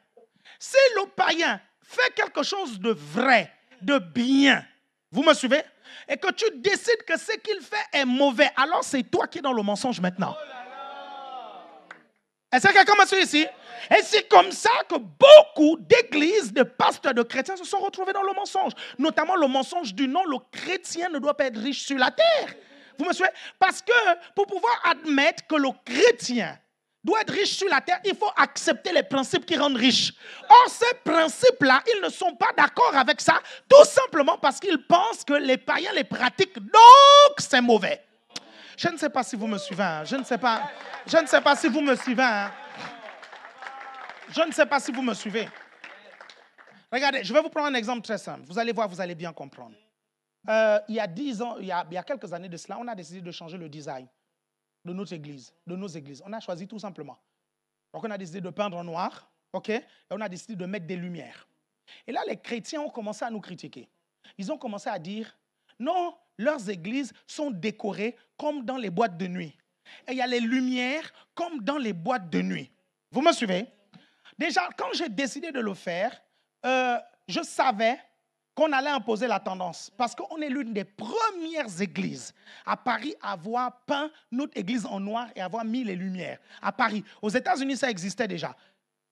Si le païen fait quelque chose de vrai, de bien, vous me suivez? Et que tu décides que ce qu'il fait est mauvais, alors c'est toi qui es dans le mensonge maintenant. Est-ce que quelqu'un me suit ici? Et c'est comme ça que beaucoup d'églises, de pasteurs, de chrétiens se sont retrouvés dans le mensonge. Notamment le mensonge du non, le chrétien ne doit pas être riche sur la terre. Vous me suivez? Parce que pour pouvoir admettre que le chrétien doit être riche sur la terre, il faut accepter les principes qui rendent riche. Or, ces principes-là, ils ne sont pas d'accord avec ça, tout simplement parce qu'ils pensent que les païens les pratiquent, donc c'est mauvais. Je ne sais pas si vous me suivez. Hein. Je ne sais pas si vous me suivez. Hein. Je ne sais pas si vous me suivez. Regardez, je vais vous prendre un exemple très simple. Vous allez voir, vous allez bien comprendre. Il y a 10 ans, il y a quelques années de cela, on a décidé de changer le design de notre église, de nos églises. On a choisi tout simplement. Donc, on a décidé de peindre en noir, ok? Et on a décidé de mettre des lumières. Et là, les chrétiens ont commencé à nous critiquer. Ils ont commencé à dire, non, leurs églises sont décorées comme dans les boîtes de nuit. Et il y a les lumières comme dans les boîtes de nuit. Vous me suivez? Déjà, quand j'ai décidé de le faire, je savais qu'on allait imposer la tendance. Parce qu'on est l'une des premières églises à Paris à avoir peint notre église en noir et avoir mis les lumières. À Paris. Aux États-Unis, ça existait déjà.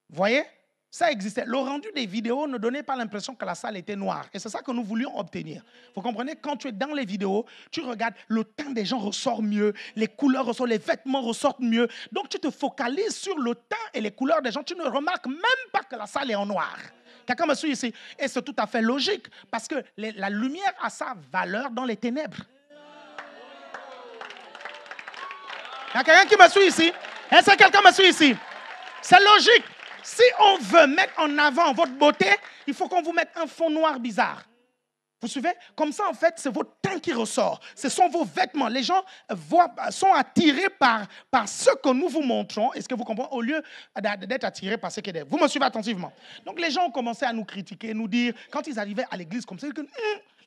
Vous voyez? Ça existait. Le rendu des vidéos ne donnait pas l'impression que la salle était noire. Et c'est ça que nous voulions obtenir. Vous comprenez? Quand tu es dans les vidéos, tu regardes, le teint des gens ressort mieux, les couleurs ressortent, les vêtements ressortent mieux. Donc, tu te focalises sur le teint et les couleurs des gens. Tu ne remarques même pas que la salle est en noir. Quelqu'un me suit ici? Et c'est tout à fait logique parce que la lumière a sa valeur dans les ténèbres. Il y a quelqu'un qui me suit ici? Est-ce que quelqu'un me suit ici? C'est logique. Si on veut mettre en avant votre beauté, il faut qu'on vous mette un fond noir bizarre. Vous suivez? Comme ça, en fait, c'est votre teint qui ressort. Ce sont vos vêtements. Les gens sont attirés par ce que nous vous montrons. Est-ce que vous comprenez? Au lieu d'être attirés par ce qui est. Vous me suivez attentivement. Donc, les gens ont commencé à nous critiquer, nous dire, quand ils arrivaient à l'église comme ça, ils disaient,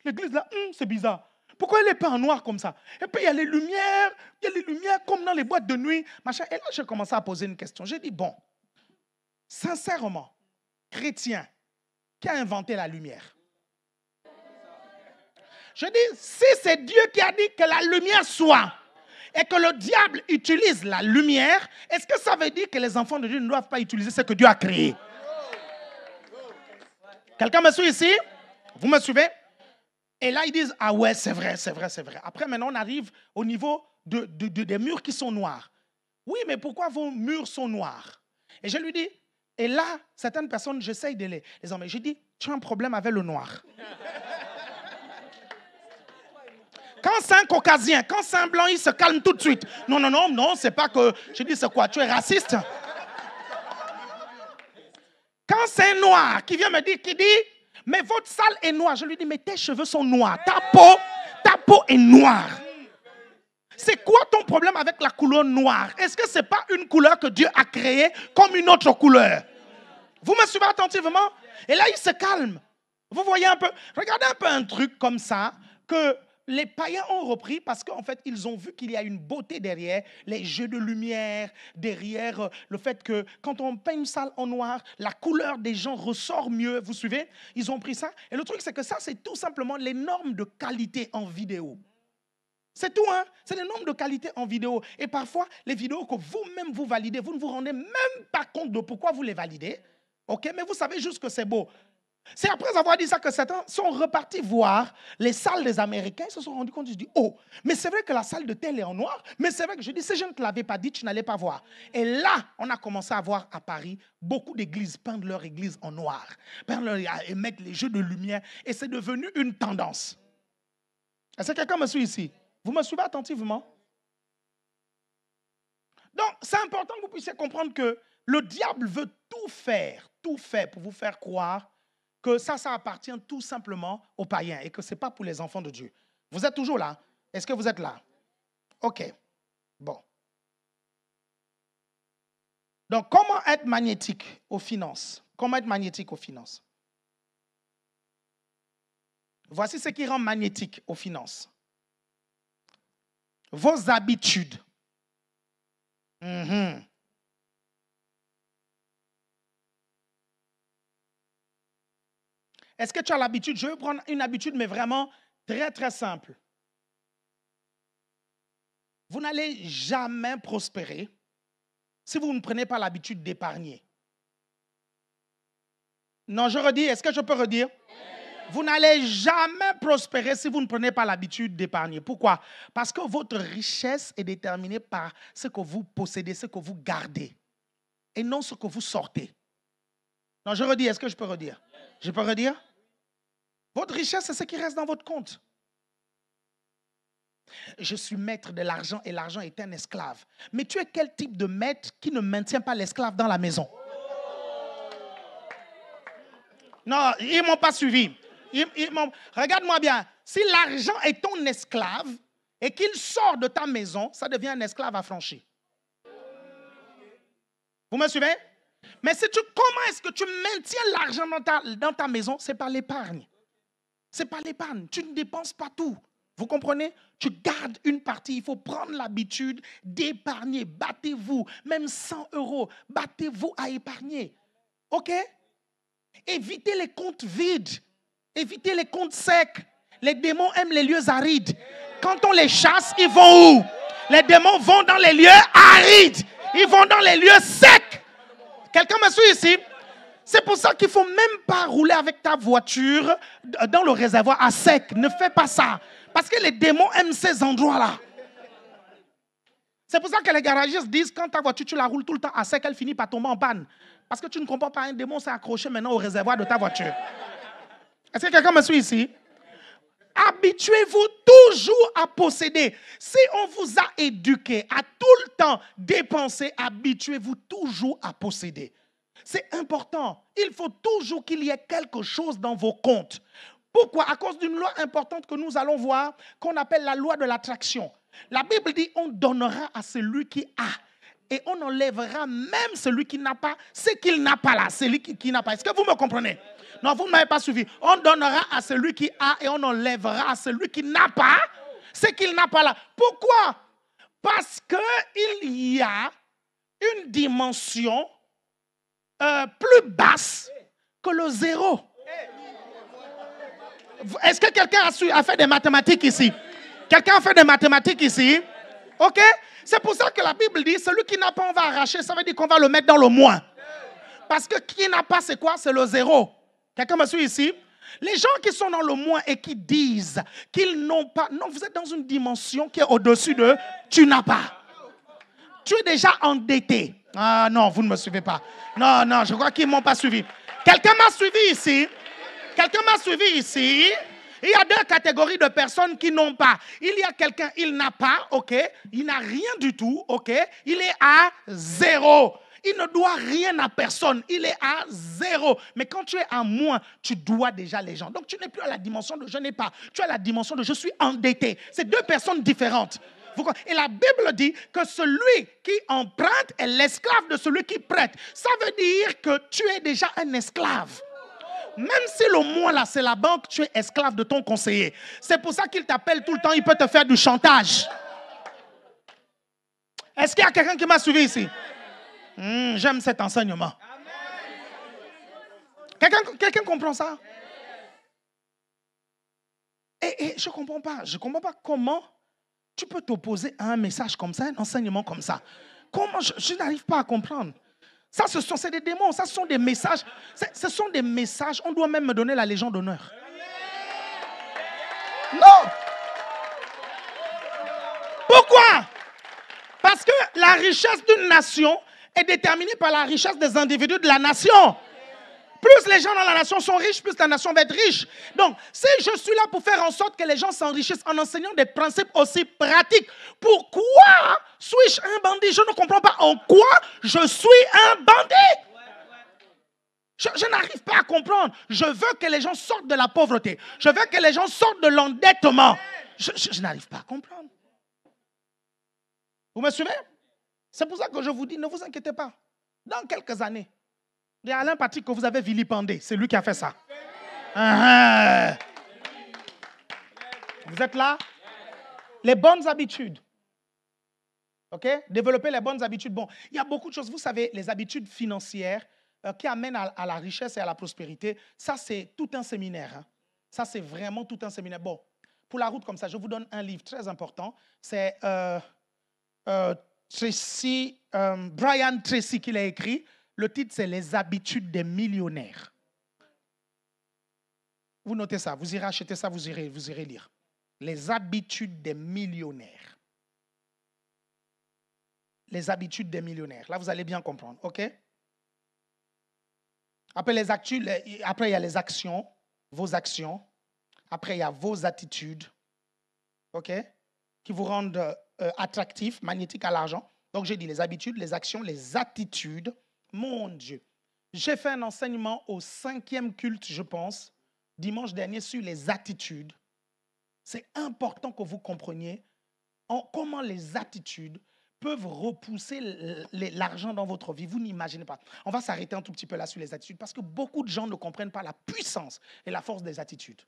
l'église là, c'est bizarre. Pourquoi elle est pas en noir comme ça? Et puis, il y a les lumières comme dans les boîtes de nuit. Machin. Et là, j'ai commencé à poser une question. J'ai dit, bon, sincèrement, chrétien, qui a inventé la lumière? Je dis, si c'est Dieu qui a dit que la lumière soit et que le diable utilise la lumière, est-ce que ça veut dire que les enfants de Dieu ne doivent pas utiliser ce que Dieu a créé? Quelqu'un me suit ici? Vous me suivez? Et là, ils disent, ah ouais, c'est vrai, c'est vrai, c'est vrai. Après, maintenant, on arrive au niveau des murs qui sont noirs. Oui, mais pourquoi vos murs sont noirs? Et je lui dis, et là, certaines personnes, j'essaye de les emmener. Je dis, tu as un problème avec le noir. Quand c'est un caucasien, quand c'est un blanc, il se calme tout de suite. Non, non, non, non, c'est pas que... Je dis, c'est quoi? Tu es raciste? Quand c'est un noir qui vient me dire, qui dit, mais votre salle est noire. Je lui dis, mais tes cheveux sont noirs. Ta peau est noire. C'est quoi ton problème avec la couleur noire? Est-ce que ce n'est pas une couleur que Dieu a créée comme une autre couleur? Vous me suivez attentivement? Et là, il se calme. Vous voyez un peu? Regardez un peu un truc comme ça que... les païens ont repris parce qu'en fait, ils ont vu qu'il y a une beauté derrière, les jeux de lumière, derrière le fait que quand on peint une salle en noir, la couleur des gens ressort mieux, vous suivez? Ils ont pris ça. Et le truc, c'est que ça, c'est tout simplement les normes de qualité en vidéo. C'est tout, hein? C'est les normes de qualité en vidéo. Et parfois, les vidéos que vous-même vous validez, vous ne vous rendez même pas compte de pourquoi vous les validez. OK? Mais vous savez juste que c'est beau. C'est après avoir dit ça que certains sont repartis voir les salles des Américains. Ils se sont rendus compte, ils se disent, oh, mais c'est vrai que la salle de tel est en noir, mais c'est vrai que je dis, si je ne te l'avais pas dit, tu n'allais pas voir. Et là, on a commencé à voir à Paris beaucoup d'églises peindre leur église en noir, et mettre les jeux de lumière, et c'est devenu une tendance. Est-ce que quelqu'un me suit ici? Vous me suivez attentivement? Donc, c'est important que vous puissiez comprendre que le diable veut tout faire pour vous faire croire que ça appartient tout simplement aux païens et que ce n'est pas pour les enfants de Dieu. Vous êtes toujours là? Est-ce que vous êtes là? OK. Bon. Donc, comment être magnétique aux finances? Comment être magnétique aux finances? Voici ce qui rend magnétique aux finances. Vos habitudes. Est-ce que tu as l'habitude? Je vais prendre une habitude, mais vraiment très, très simple. Vous n'allez jamais prospérer si vous ne prenez pas l'habitude d'épargner. Non, je redis. Est-ce que je peux redire? Vous n'allez jamais prospérer si vous ne prenez pas l'habitude d'épargner. Pourquoi? Parce que votre richesse est déterminée par ce que vous possédez, ce que vous gardez, et non ce que vous sortez. Non, je redis. Est-ce que je peux redire? Je peux redire? Votre richesse, c'est ce qui reste dans votre compte. Je suis maître de l'argent et l'argent est un esclave. Mais tu es quel type de maître qui ne maintient pas l'esclave dans la maison? Non, ils ne m'ont pas suivi. Regarde-moi bien. Si l'argent est ton esclave et qu'il sort de ta maison, ça devient un esclave affranchi. Vous me suivez? Mais comment est-ce que tu maintiens l'argent dans ta maison? C'est par l'épargne. C'est par l'épargne. Tu ne dépenses pas tout. Vous comprenez? Tu gardes une partie. Il faut prendre l'habitude d'épargner. Battez-vous. Même 100 €. Battez-vous à épargner. OK? Évitez les comptes vides. Évitez les comptes secs. Les démons aiment les lieux arides. Quand on les chasse, ils vont où? Les démons vont dans les lieux arides. Ils vont dans les lieux secs. Quelqu'un me suit ici? C'est pour ça qu'il ne faut même pas rouler avec ta voiture dans le réservoir à sec. Ne fais pas ça. Parce que les démons aiment ces endroits-là. C'est pour ça que les garagistes disent quand ta voiture, tu la roules tout le temps à sec, elle finit par tomber en panne. Parce que tu ne comprends pas, un démon s'est accroché maintenant au réservoir de ta voiture. Est-ce que quelqu'un me suit ici? Habituez-vous toujours à posséder. Si on vous a éduqué à tout le temps dépenser, habituez-vous toujours à posséder. C'est important. Il faut toujours qu'il y ait quelque chose dans vos comptes. Pourquoi? À cause d'une loi importante que nous allons voir, qu'on appelle la loi de l'attraction. La Bible dit, on donnera à celui qui a. Et on enlèvera même celui qui n'a pas, ce qu'il n'a pas là, celui qui n'a pas. Est-ce que vous me comprenez? Non, vous ne m'avez pas suivi. On donnera à celui qui a et on enlèvera à celui qui n'a pas, ce qu'il n'a pas là. Pourquoi? Parce qu'il y a une dimension plus basse que le zéro. Est-ce que quelqu'un a fait des mathématiques ici? Quelqu'un a fait des mathématiques ici? OK? C'est pour ça que la Bible dit, celui qui n'a pas, on va arracher. Ça veut dire qu'on va le mettre dans le moins. Parce que qui n'a pas, c'est quoi? C'est le zéro. Quelqu'un me suit ici? Les gens qui sont dans le moins et qui disent qu'ils n'ont pas... Non, vous êtes dans une dimension qui est au-dessus de tu n'as pas. Tu es déjà endetté. Ah non, vous ne me suivez pas. Non, non, je crois qu'ils ne m'ont pas suivi. Quelqu'un m'a suivi ici? Quelqu'un m'a suivi ici? Il y a deux catégories de personnes qui n'ont pas. Il y a quelqu'un, il n'a pas, ok? Il n'a rien du tout, ok? Il est à zéro. Il ne doit rien à personne. Il est à zéro. Mais quand tu es à moins, tu dois déjà les gens. Donc tu n'es plus à la dimension de je n'ai pas. Tu es à la dimension de je suis endetté. C'est deux personnes différentes. Et la Bible dit que celui qui emprunte est l'esclave de celui qui prête. Ça veut dire que tu es déjà un esclave. Même si le moins là, c'est la banque, tu es esclave de ton conseiller. C'est pour ça qu'il t'appelle tout le temps, il peut te faire du chantage. Est-ce qu'il y a quelqu'un qui m'a suivi ici? J'aime cet enseignement. Quelqu'un comprend ça? Et je ne comprends pas. Je ne comprends pas comment tu peux t'opposer à un message comme ça, un enseignement comme ça. Comment je n'arrive pas à comprendre. Ça, c'est des démons, ça, ce sont des messages. Ce sont des messages, on doit même me donner la Légion d'honneur. Non! Pourquoi? Parce que la richesse d'une nation est déterminée par la richesse des individus de la nation. Plus les gens dans la nation sont riches, plus la nation va être riche. Donc, si je suis là pour faire en sorte que les gens s'enrichissent en enseignant des principes aussi pratiques, pourquoi suis-je un bandit? Je ne comprends pas en quoi je suis un bandit. Je n'arrive pas à comprendre. Je veux que les gens sortent de la pauvreté. Je veux que les gens sortent de l'endettement. Je n'arrive pas à comprendre. Vous me suivez? C'est pour ça que je vous dis, ne vous inquiétez pas. Dans quelques années, il y a Alain Patrick que vous avez vilipendé. C'est lui qui a fait ça. Vous êtes là? Les bonnes habitudes. OK? Développer les bonnes habitudes. Bon, il y a beaucoup de choses. Vous savez, les habitudes financières qui amènent à la richesse et à la prospérité, ça, c'est tout un séminaire. Hein. Ça, c'est vraiment tout un séminaire. Bon, pour la route comme ça, je vous donne un livre très important. C'est Brian Tracy qui l'a écrit. Le titre, c'est « Les habitudes des millionnaires ». Vous notez ça, vous irez acheter ça, vous irez lire. Les habitudes des millionnaires. Les habitudes des millionnaires. Là, vous allez bien comprendre, OK? Après, après, il y a les actions, vos actions. Après, il y a vos attitudes, OK? Qui vous rendent attractifs, magnétiques à l'argent. Donc, j'ai dit les habitudes, les actions, les attitudes. Mon Dieu, j'ai fait un enseignement au 5e culte, je pense, dimanche dernier, sur les attitudes. C'est important que vous compreniez comment les attitudes peuvent repousser l'argent dans votre vie. Vous n'imaginez pas. On va s'arrêter un tout petit peu là sur les attitudes parce que beaucoup de gens ne comprennent pas la puissance et la force des attitudes.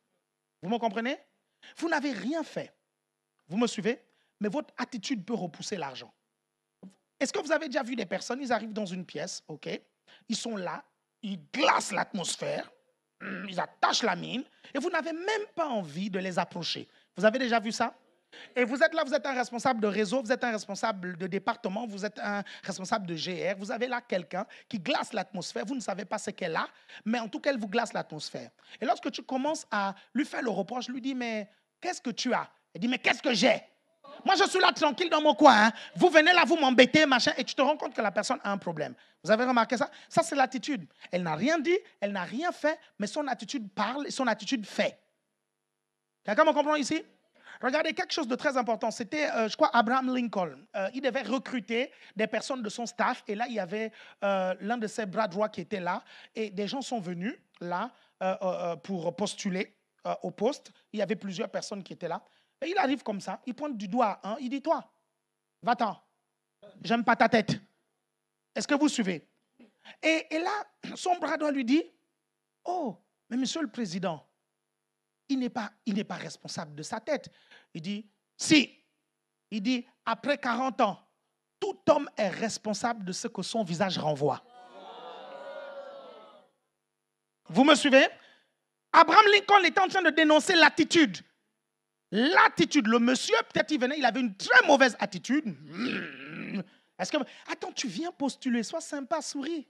Vous me comprenez? Vous n'avez rien fait. Vous me suivez? Mais votre attitude peut repousser l'argent. Est-ce que vous avez déjà vu des personnes, ils arrivent dans une pièce, ok, ils sont là, ils glacent l'atmosphère, ils attachent la mine, et vous n'avez même pas envie de les approcher. Vous avez déjà vu ça? Et vous êtes là, vous êtes un responsable de réseau, vous êtes un responsable de département, vous êtes un responsable de GR, vous avez là quelqu'un qui glace l'atmosphère, vous ne savez pas ce qu'elle a, mais en tout cas, elle vous glace l'atmosphère. Et lorsque tu commences à lui faire le reproche, lui dis, mais qu'est-ce que tu as? Elle dit, mais qu'est-ce que j'ai? Moi, je suis là tranquille dans mon coin. Hein. Vous venez là, vous m'embêtez, machin, et tu te rends compte que la personne a un problème. Vous avez remarqué ça? Ça, c'est l'attitude. Elle n'a rien dit, elle n'a rien fait, mais son attitude parle et son attitude fait. Quelqu'un me comprend ici? Regardez, quelque chose de très important. C'était, je crois, Abraham Lincoln. Il devait recruter des personnes de son staff. Et là, il y avait l'un de ses bras droits qui était là. Et des gens sont venus là pour postuler au poste. Il y avait plusieurs personnes qui étaient là. Et il arrive comme ça. Il pointe du doigt à un. Il dit, toi, va-t'en. J'aime pas ta tête. Est-ce que vous suivez? Et là, son bras droit lui dit, oh, mais monsieur le président, il n'est pas responsable de sa tête. Il dit, si. Il dit, après 40 ans, tout homme est responsable de ce que son visage renvoie. Vous me suivez? Abraham Lincoln était en train de dénoncer l'attitude. L'attitude, le monsieur, peut-être il venait, il avait une très mauvaise attitude. Est-ce que, attends, tu viens postuler, sois sympa, souris.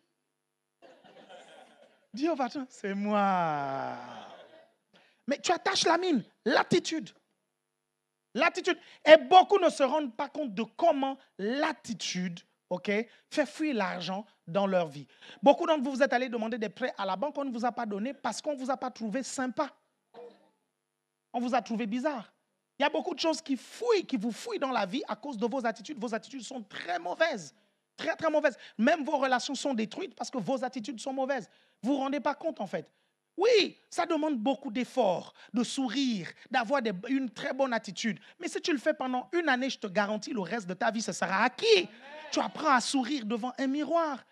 Dis au patron, c'est moi. Mais tu attaches la mine, l'attitude. L'attitude. Et beaucoup ne se rendent pas compte de comment l'attitude, fait fuir l'argent dans leur vie. Beaucoup d'entre vous, vous êtes allés demander des prêts à la banque, on ne vous a pas donné parce qu'on ne vous a pas trouvé sympa. On vous a trouvé bizarre. Il y a beaucoup de choses qui vous fouillent dans la vie à cause de vos attitudes. Vos attitudes sont très mauvaises. Très, très mauvaises. Même vos relations sont détruites parce que vos attitudes sont mauvaises. Vous ne vous rendez pas compte, en fait. Oui, ça demande beaucoup d'efforts, de sourire, d'avoir une très bonne attitude. Mais si tu le fais pendant une année, je te garantis, le reste de ta vie, ce sera acquis. Tu apprends à sourire devant un miroir.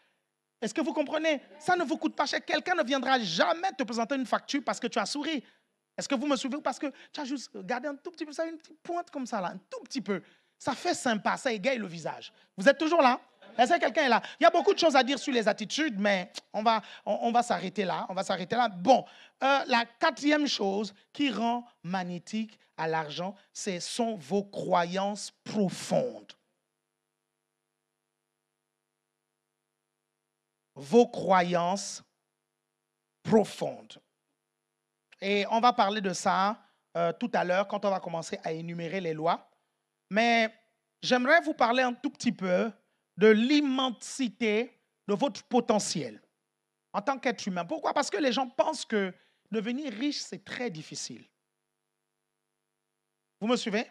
Est-ce que vous comprenez? Ça ne vous coûte pas cher. Quelqu'un ne viendra jamais te présenter une facture parce que tu as souri. Est-ce que vous me suivez? Parce que tu as juste gardé un tout petit peu, ça, une petite pointe comme ça, là, un tout petit peu. Ça fait sympa, ça égaye le visage. Vous êtes toujours là? Est-ce que quelqu'un est là? Il y a beaucoup de choses à dire sur les attitudes, mais on va s'arrêter là. On va s'arrêter là. Bon, la quatrième chose qui rend magnétique à l'argent, sont vos croyances profondes. Vos croyances profondes. Et on va parler de ça tout à l'heure quand on va commencer à énumérer les lois. Mais j'aimerais vous parler un tout petit peu de l'immensité de votre potentiel en tant qu'être humain. Pourquoi? Parce que les gens pensent que devenir riche, c'est très difficile. Vous me suivez?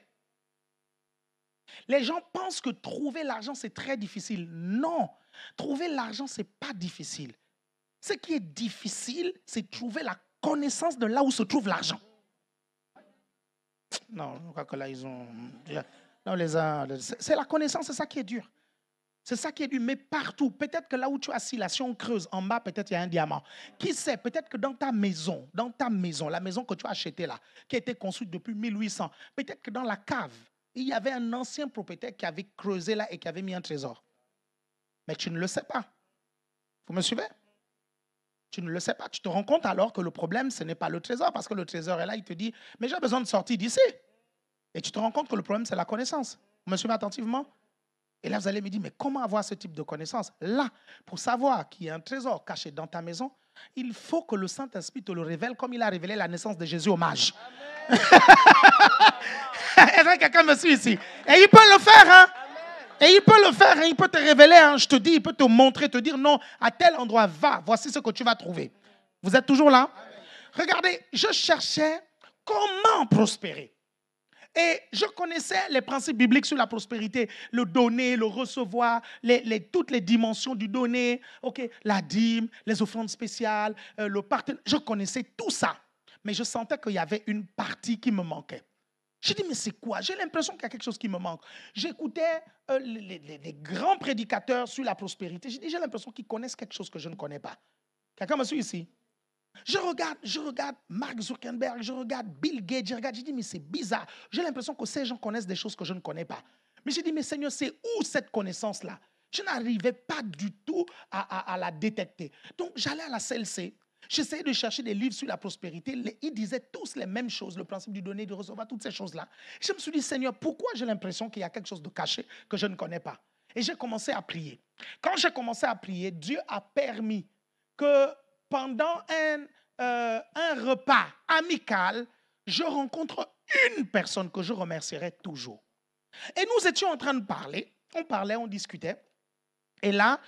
Les gens pensent que trouver l'argent, c'est très difficile. Non, trouver l'argent, ce n'est pas difficile. Ce qui est difficile, c'est trouver la connaissance de là où se trouve l'argent. Non, je crois que là, ils ont... Non, c'est la connaissance, c'est ça qui est dur. C'est ça qui est dur, mais partout. Peut-être que là où tu es assis, là, si on creuse en bas, peut-être il y a un diamant. Qui sait, peut-être que dans ta maison, la maison que tu as achetée là, qui a été construite depuis 1800, peut-être que dans la cave, il y avait un ancien propriétaire qui avait creusé là et qui avait mis un trésor. Mais tu ne le sais pas. Vous me suivez? Tu ne le sais pas. Tu te rends compte alors que le problème, ce n'est pas le trésor, parce que le trésor est là, il te dit, mais j'ai besoin de sortir d'ici. Et tu te rends compte que le problème, c'est la connaissance. Vous me suivez attentivement? Et là, vous allez me dire, mais comment avoir ce type de connaissance? Là, pour savoir qu'il y a un trésor caché dans ta maison, il faut que le Saint-Esprit te le révèle comme il a révélé la naissance de Jésus aux mages. Est-ce que quelqu'un me suit ici? Et il peut le faire, hein? Et il peut le faire, hein? Il peut te révéler, hein? Je te dis, il peut te montrer, te dire, non, à tel endroit, va, voici ce que tu vas trouver. Vous êtes toujours là? Regardez, je cherchais comment prospérer. Et je connaissais les principes bibliques sur la prospérité, le donner, le recevoir, toutes les dimensions du donner, la dîme, les offrandes spéciales, le partenariat. Je connaissais tout ça, mais je sentais qu'il y avait une partie qui me manquait. J'ai dit, mais c'est quoi? J'ai l'impression qu'il y a quelque chose qui me manque. J'écoutais les grands prédicateurs sur la prospérité. J'ai dit, j'ai l'impression qu'ils connaissent quelque chose que je ne connais pas. Quelqu'un me suit ici? Je regarde Mark Zuckerberg, je regarde Bill Gates, j'ai dit, mais c'est bizarre. J'ai l'impression que ces gens connaissent des choses que je ne connais pas. Mais j'ai dit, mais Seigneur, c'est où cette connaissance-là? Je n'arrivais pas du tout à la détecter. Donc, j'allais à la CLC, j'essayais de chercher des livres sur la prospérité. Ils disaient tous les mêmes choses, le principe du donner, du recevoir, toutes ces choses-là. Je me suis dit, Seigneur, pourquoi j'ai l'impression qu'il y a quelque chose de caché que je ne connais pas? Et j'ai commencé à prier. Quand j'ai commencé à prier, Dieu a permis que pendant un repas amical, je rencontre une personne que je remercierai toujours. Et nous étions en train de parler. On parlait, on discutait. Et là,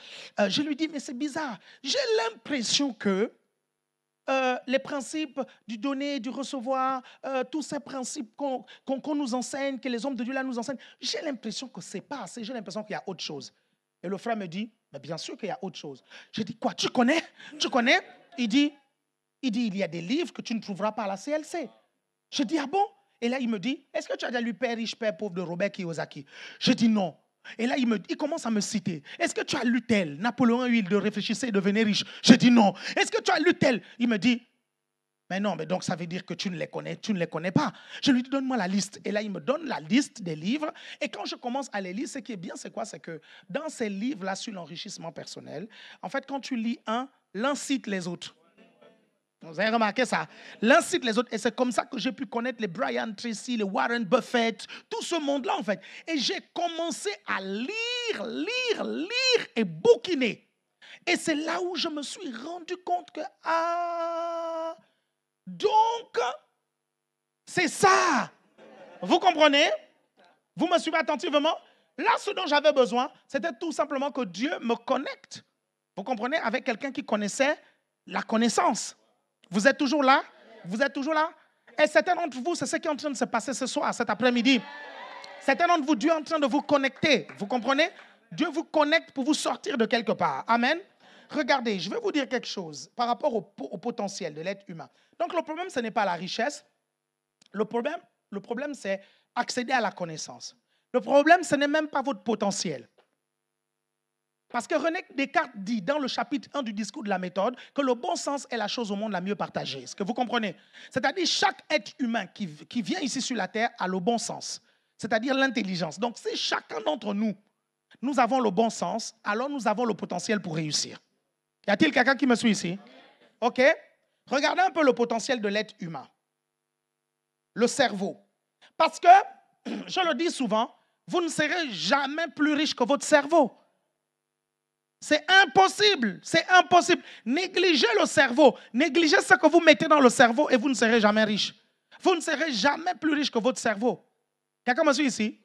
je lui dis, mais c'est bizarre. J'ai l'impression que les principes du donner, du recevoir, tous ces principes qu'on nous enseigne, que les hommes de Dieu là nous enseignent, j'ai l'impression que ce n'est pas assez, j'ai l'impression qu'il y a autre chose. Et le frère me dit, mais bien sûr qu'il y a autre chose. Je dis, quoi, tu connais? Tu connais? Il dit, il y a des livres que tu ne trouveras pas à la CLC. Je dis, ah bon? Et là, il me dit, est-ce que tu as déjà lu Père riche, Père pauvre de Robert Kiyosaki? Je dis non. Et là, il commence à me citer. Est-ce que tu as lu tel? Napoléon Hill de Réfléchissez et devenez riche. Je dis non. Est-ce que tu as lu tel? Il me dit, mais non, mais donc ça veut dire que tu ne les connais pas. Je lui dis, donne-moi la liste. Et là, il me donne la liste des livres. Et quand je commence à les lire, ce qui est bien, c'est quoi? C'est que dans ces livres-là sur l'enrichissement personnel, en fait, quand tu lis un, l'un cite les autres. Vous avez remarqué ça? L'un cite les autres. Et c'est comme ça que j'ai pu connaître les Brian Tracy, les Warren Buffett, tout ce monde-là, en fait. Et j'ai commencé à lire et bouquiner. Et c'est là où je me suis rendu compte que, donc, c'est ça. Vous comprenez? Vous me suivez attentivement? Là, ce dont j'avais besoin, c'était tout simplement que Dieu me connecte. Vous comprenez? Avec quelqu'un qui connaissait la connaissance. Vous êtes toujours là? Vous êtes toujours là? Et certains d'entre vous, c'est ce qui est en train de se passer ce soir, cet après-midi. Certains d'entre vous, Dieu est en train de vous connecter. Vous comprenez? Dieu vous connecte pour vous sortir de quelque part. Amen. Regardez, je vais vous dire quelque chose par rapport au potentiel de l'être humain. Donc, le problème, ce n'est pas la richesse. Le problème, c'est accéder à la connaissance. Le problème, ce n'est même pas votre potentiel. Parce que René Descartes dit dans le chapitre 1 du discours de la méthode que le bon sens est la chose au monde la mieux partagée. Est-ce que vous comprenez? C'est-à-dire chaque être humain qui vient ici sur la terre a le bon sens, c'est-à-dire l'intelligence. Donc si chacun d'entre nous, nous avons le bon sens, alors nous avons le potentiel pour réussir. Y a-t-il quelqu'un qui me suit ici? OK? Regardez un peu le potentiel de l'être humain. Le cerveau. Parce que, je le dis souvent, vous ne serez jamais plus riche que votre cerveau. C'est impossible, c'est impossible. Négligez le cerveau, négligez ce que vous mettez dans le cerveau et vous ne serez jamais riche. Vous ne serez jamais plus riche que votre cerveau. Quelqu'un me suit ici?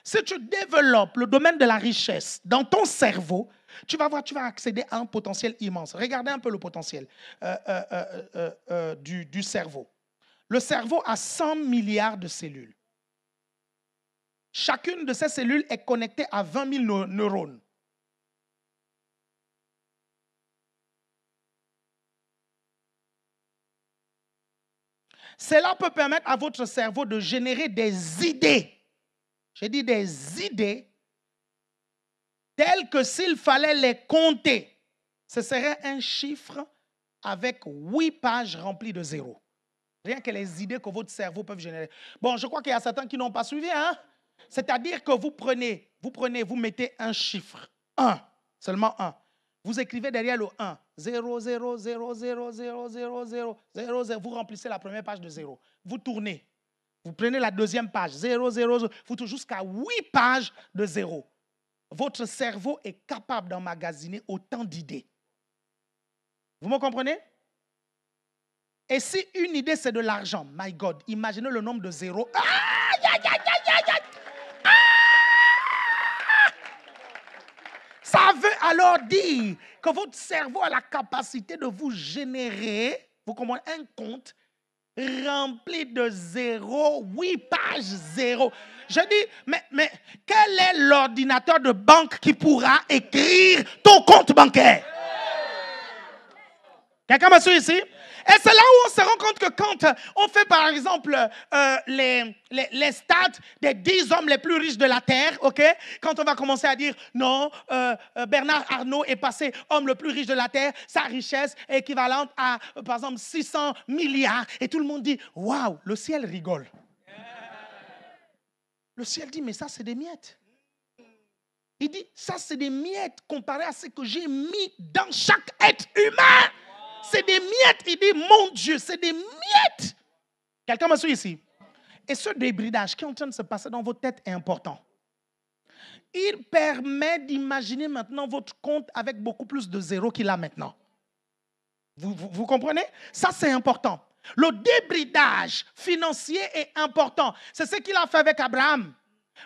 Si tu développes le domaine de la richesse dans ton cerveau, tu vas voir, tu vas accéder à un potentiel immense. Regardez un peu le potentiel du cerveau. Le cerveau a 100 milliards de cellules. Chacune de ces cellules est connectée à 20 000 neurones. Cela peut permettre à votre cerveau de générer des idées. J'ai dit des idées telles que s'il fallait les compter, ce serait un chiffre avec 8 pages remplies de zéros. Rien que les idées que votre cerveau peut générer. Bon, je crois qu'il y a certains qui n'ont pas suivi, hein? C'est-à-dire que vous mettez un chiffre, 1, seulement 1. Vous écrivez derrière le 1, 0, 0, 0, 0, 0, 0, 0, 0, 0. Vous remplissez la première page de 0. Vous tournez. Vous prenez la deuxième page, 0, 0, 0. Vous tournez jusqu'à 8 pages de 0. Votre cerveau est capable d'emmagasiner autant d'idées. Vous me comprenez? Et si une idée, c'est de l'argent, my God, imaginez le nombre de zéros. Ça veut alors dire que votre cerveau a la capacité de vous générer, vous comprenez, un compte rempli de 0, 8 pages 0. Je dis, mais quel est l'ordinateur de banque qui pourra écrire ton compte bancaire? Quelqu'un me suit ici? Et c'est là où on se rend compte que quand on fait par exemple les stats des 10 hommes les plus riches de la Terre, ok? Quand on va commencer à dire non, Bernard Arnault est passé homme le plus riche de la Terre, sa richesse est équivalente à par exemple 600 milliards. Et tout le monde dit waouh, le ciel rigole. Le ciel dit mais ça c'est des miettes. Il dit ça c'est des miettes comparé à ce que j'ai mis dans chaque être humain. C'est des miettes. Il dit, mon Dieu, c'est des miettes. Quelqu'un me suit ici? Et ce débridage qui est en train de se passer dans votre tête est important. Il permet d'imaginer maintenant votre compte avec beaucoup plus de zéros qu'il a maintenant. Vous comprenez? Ça, c'est important. Le débridage financier est important. C'est ce qu'il a fait avec Abraham.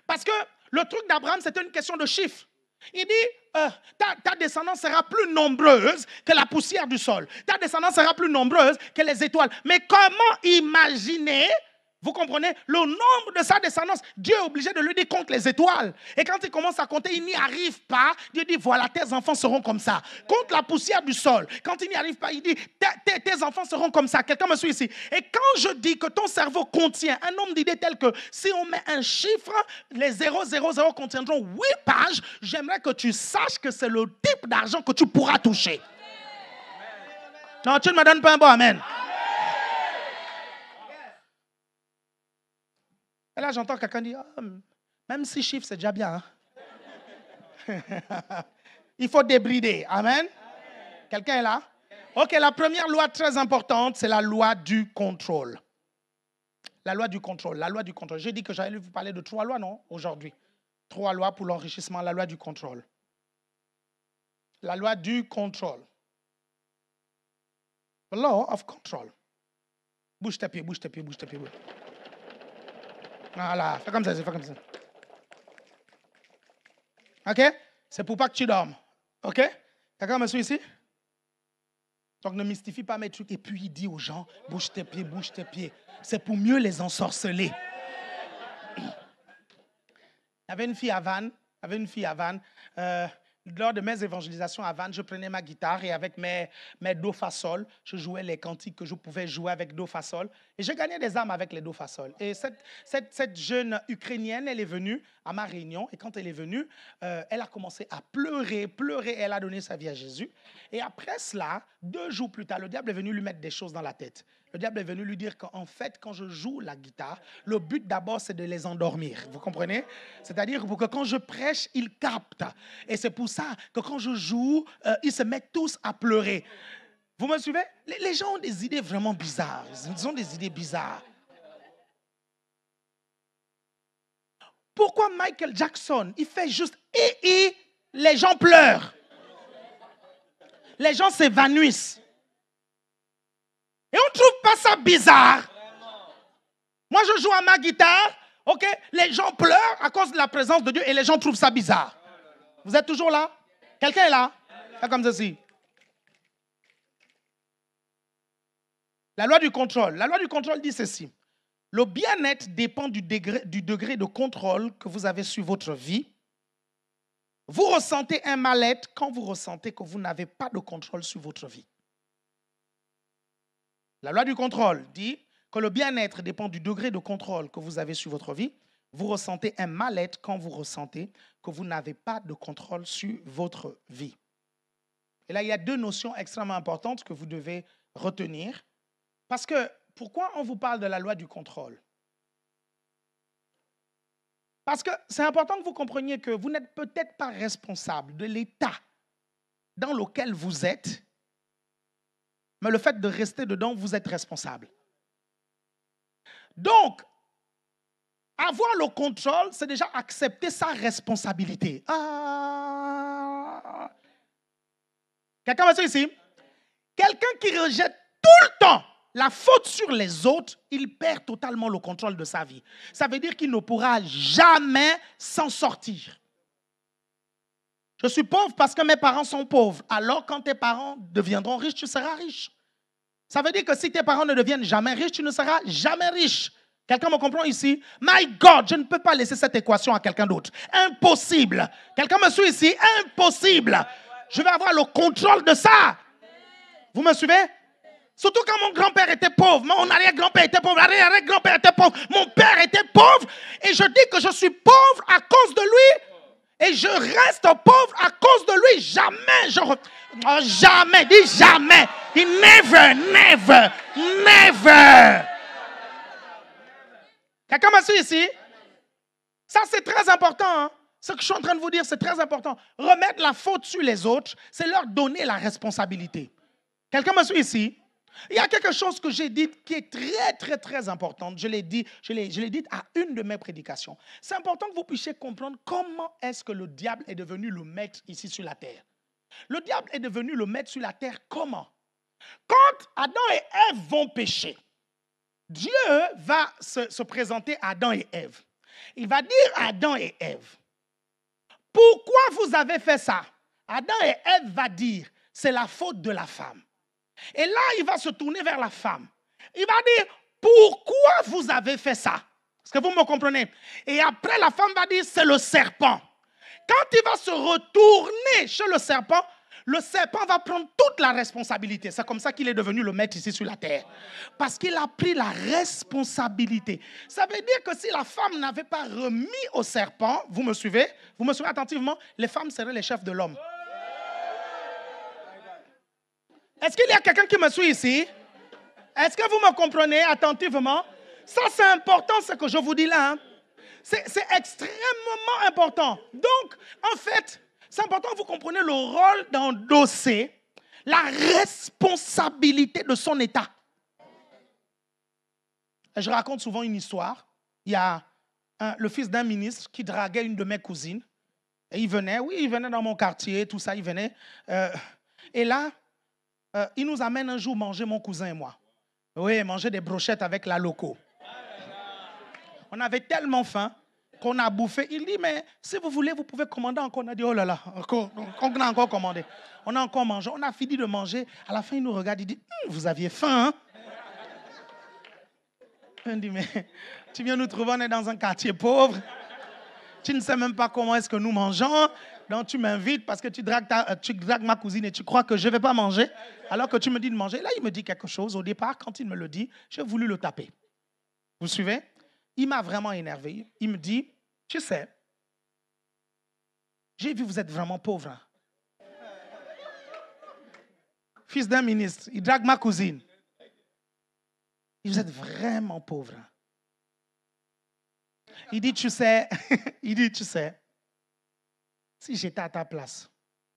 Parce que le truc d'Abraham, c'était une question de chiffres. Il dit, ta descendance sera plus nombreuse que la poussière du sol. Ta descendance sera plus nombreuse que les étoiles. Mais comment imaginer, vous comprenez, le nombre de sa descendance? Dieu est obligé de lui dire compte les étoiles. Et quand il commence à compter, il n'y arrive pas. Dieu dit, voilà, tes enfants seront comme ça. Compte la poussière du sol. Quand il n'y arrive pas, il dit, tes enfants seront comme ça. Quelqu'un me suit ici. Et quand je dis que ton cerveau contient un nombre d'idées telles que si on met un chiffre, les 000 contiendront 8 pages, j'aimerais que tu saches que c'est le type d'argent que tu pourras toucher. Non, tu ne me donnes pas un bon amen. Et là, j'entends quelqu'un dire, même 6 chiffres, c'est déjà bien. Hein? Il faut débrider. Amen. Quelqu'un est là? Ok, la première loi très importante, c'est la loi du contrôle. La loi du contrôle, la loi du contrôle. J'ai dit que j'allais vous parler de 3 lois, non? Aujourd'hui. 3 lois pour l'enrichissement, la loi du contrôle. La loi du contrôle. The law of control. Bouge tes pieds, bouge tes pieds, bouge tes pieds. Voilà, fais comme ça, fais comme ça. OK? C'est pour pas que tu dormes. OK? Quelqu'un me suit ici? Donc ne mystifie pas mes trucs. Et puis il dit aux gens, bouge tes pieds, bouge tes pieds. C'est pour mieux les ensorceler. Il y avait une fille à Vannes. Lors de mes évangélisations à Vannes, je prenais ma guitare et avec mes do fa sol, je jouais les cantiques que je pouvais jouer avec do fa sol. Et je gagnais des âmes avec les do fa sol. Et cette jeune Ukrainienne, elle est venue à ma réunion. Et quand elle est venue, elle a commencé à pleurer. Elle a donné sa vie à Jésus. Et après cela, 2 jours plus tard, le diable est venu lui mettre des choses dans la tête. Le diable est venu lui dire qu'en fait, quand je joue la guitare, le but d'abord, c'est de les endormir. Vous comprenez? C'est-à-dire pour que quand je prêche, ils captent. Et c'est pour ça que quand je joue, ils se mettent tous à pleurer. Vous me suivez? Les gens ont des idées vraiment bizarres. Ils ont des idées bizarres. Pourquoi Michael Jackson, il fait juste et les gens pleurent? Les gens s'évanouissent. Et on ne trouve pas ça bizarre. Moi, je joue à ma guitare, ok? Les gens pleurent à cause de la présence de Dieu et les gens trouvent ça bizarre. Vous êtes toujours là? Quelqu'un est là? C'est comme ceci. La loi du contrôle. La loi du contrôle dit ceci. Le bien-être dépend du degré de contrôle que vous avez sur votre vie. Vous ressentez un mal-être quand vous ressentez que vous n'avez pas de contrôle sur votre vie. La loi du contrôle dit que le bien-être dépend du degré de contrôle que vous avez sur votre vie. Vous ressentez un mal-être quand vous ressentez que vous n'avez pas de contrôle sur votre vie. Et là, il y a 2 notions extrêmement importantes que vous devez retenir. Parce que, pourquoi on vous parle de la loi du contrôle? Parce que c'est important que vous compreniez que vous n'êtes peut-être pas responsable de l'état dans lequel vous êtes, mais le fait de rester dedans, vous êtes responsable. Donc, avoir le contrôle, c'est déjà accepter sa responsabilité. Quelqu'un va dire ici? Quelqu'un qui rejette tout le temps la faute sur les autres, il perd totalement le contrôle de sa vie. Ça veut dire qu'il ne pourra jamais s'en sortir. Je suis pauvre parce que mes parents sont pauvres. Alors, quand tes parents deviendront riches, tu seras riche. Ça veut dire que si tes parents ne deviennent jamais riches, tu ne seras jamais riche. Quelqu'un me comprend ici? My God, je ne peux pas laisser cette équation à quelqu'un d'autre. Impossible. Quelqu'un me suit ici? Impossible. Je vais avoir le contrôle de ça. Vous me suivez? Surtout quand mon grand-père était pauvre, mon arrière-grand-père était pauvre, l'arrière-grand-père était pauvre, mon père était pauvre. Et je dis que je suis pauvre à cause de lui. Et je reste pauvre à cause de lui. Jamais, jamais, dis jamais. Dis never, never, never. Quelqu'un m'a su ici? Ça, c'est très important. Hein? Ce que je suis en train de vous dire, c'est très important. Remettre la faute sur les autres, c'est leur donner la responsabilité. Quelqu'un m'a su ici? Il y a quelque chose que j'ai dit qui est très, très, très important. Je l'ai dit à une de mes prédications. C'est important que vous puissiez comprendre comment est-ce que le diable est devenu le maître ici sur la terre. Le diable est devenu le maître sur la terre comment? Quand Adam et Ève vont pécher, Dieu va se présenter à Adam et Ève. Il va dire à Adam et Ève, pourquoi vous avez fait ça? Adam et Ève va dire, c'est la faute de la femme. Et là, il va se tourner vers la femme. Il va dire, pourquoi vous avez fait ça? Est-ce que vous me comprenez? Et après, la femme va dire, c'est le serpent. Quand il va se retourner chez le serpent va prendre toute la responsabilité. C'est comme ça qu'il est devenu le maître ici sur la terre. Parce qu'il a pris la responsabilité. Ça veut dire que si la femme n'avait pas remis au serpent, vous me suivez? Vous me suivez attentivement? Les femmes seraient les chefs de l'homme. Est-ce qu'il y a quelqu'un qui me suit ici? Est-ce que vous me comprenez attentivement? Ça, c'est important, ce que je vous dis là. Hein? C'est extrêmement important. Donc, en fait, c'est important que vous compreniez le rôle d'endosser la responsabilité de son état. Et je raconte souvent une histoire. Il y a le fils d'un ministre qui draguait une de mes cousines. Et il venait dans mon quartier, tout ça, il venait. Et là, il nous amène un jour manger, mon cousin et moi. Oui, manger des brochettes avec la loco. On avait tellement faim qu'on a bouffé. Il dit, mais si vous voulez, vous pouvez commander encore. On a dit, oh là là, on a encore commandé. On a encore mangé. On a fini de manger. À la fin, il nous regarde, il dit, vous aviez faim, hein? On dit, mais tu viens nous trouver, on est dans un quartier pauvre. Tu ne sais même pas comment est-ce que nous mangeons. Donc tu m'invites parce que tu dragues ma cousine et tu crois que je ne vais pas manger. Alors que tu me dis de manger. Là, il me dit quelque chose. Au départ, quand il me le dit, j'ai voulu le taper. Vous suivez? Il m'a vraiment énervé. Il me dit, tu sais, j'ai vu vous êtes vraiment pauvre. Hein? Fils d'un ministre, il drague ma cousine. Vous êtes vraiment pauvre. Hein? Il dit, tu sais, si j'étais à ta place,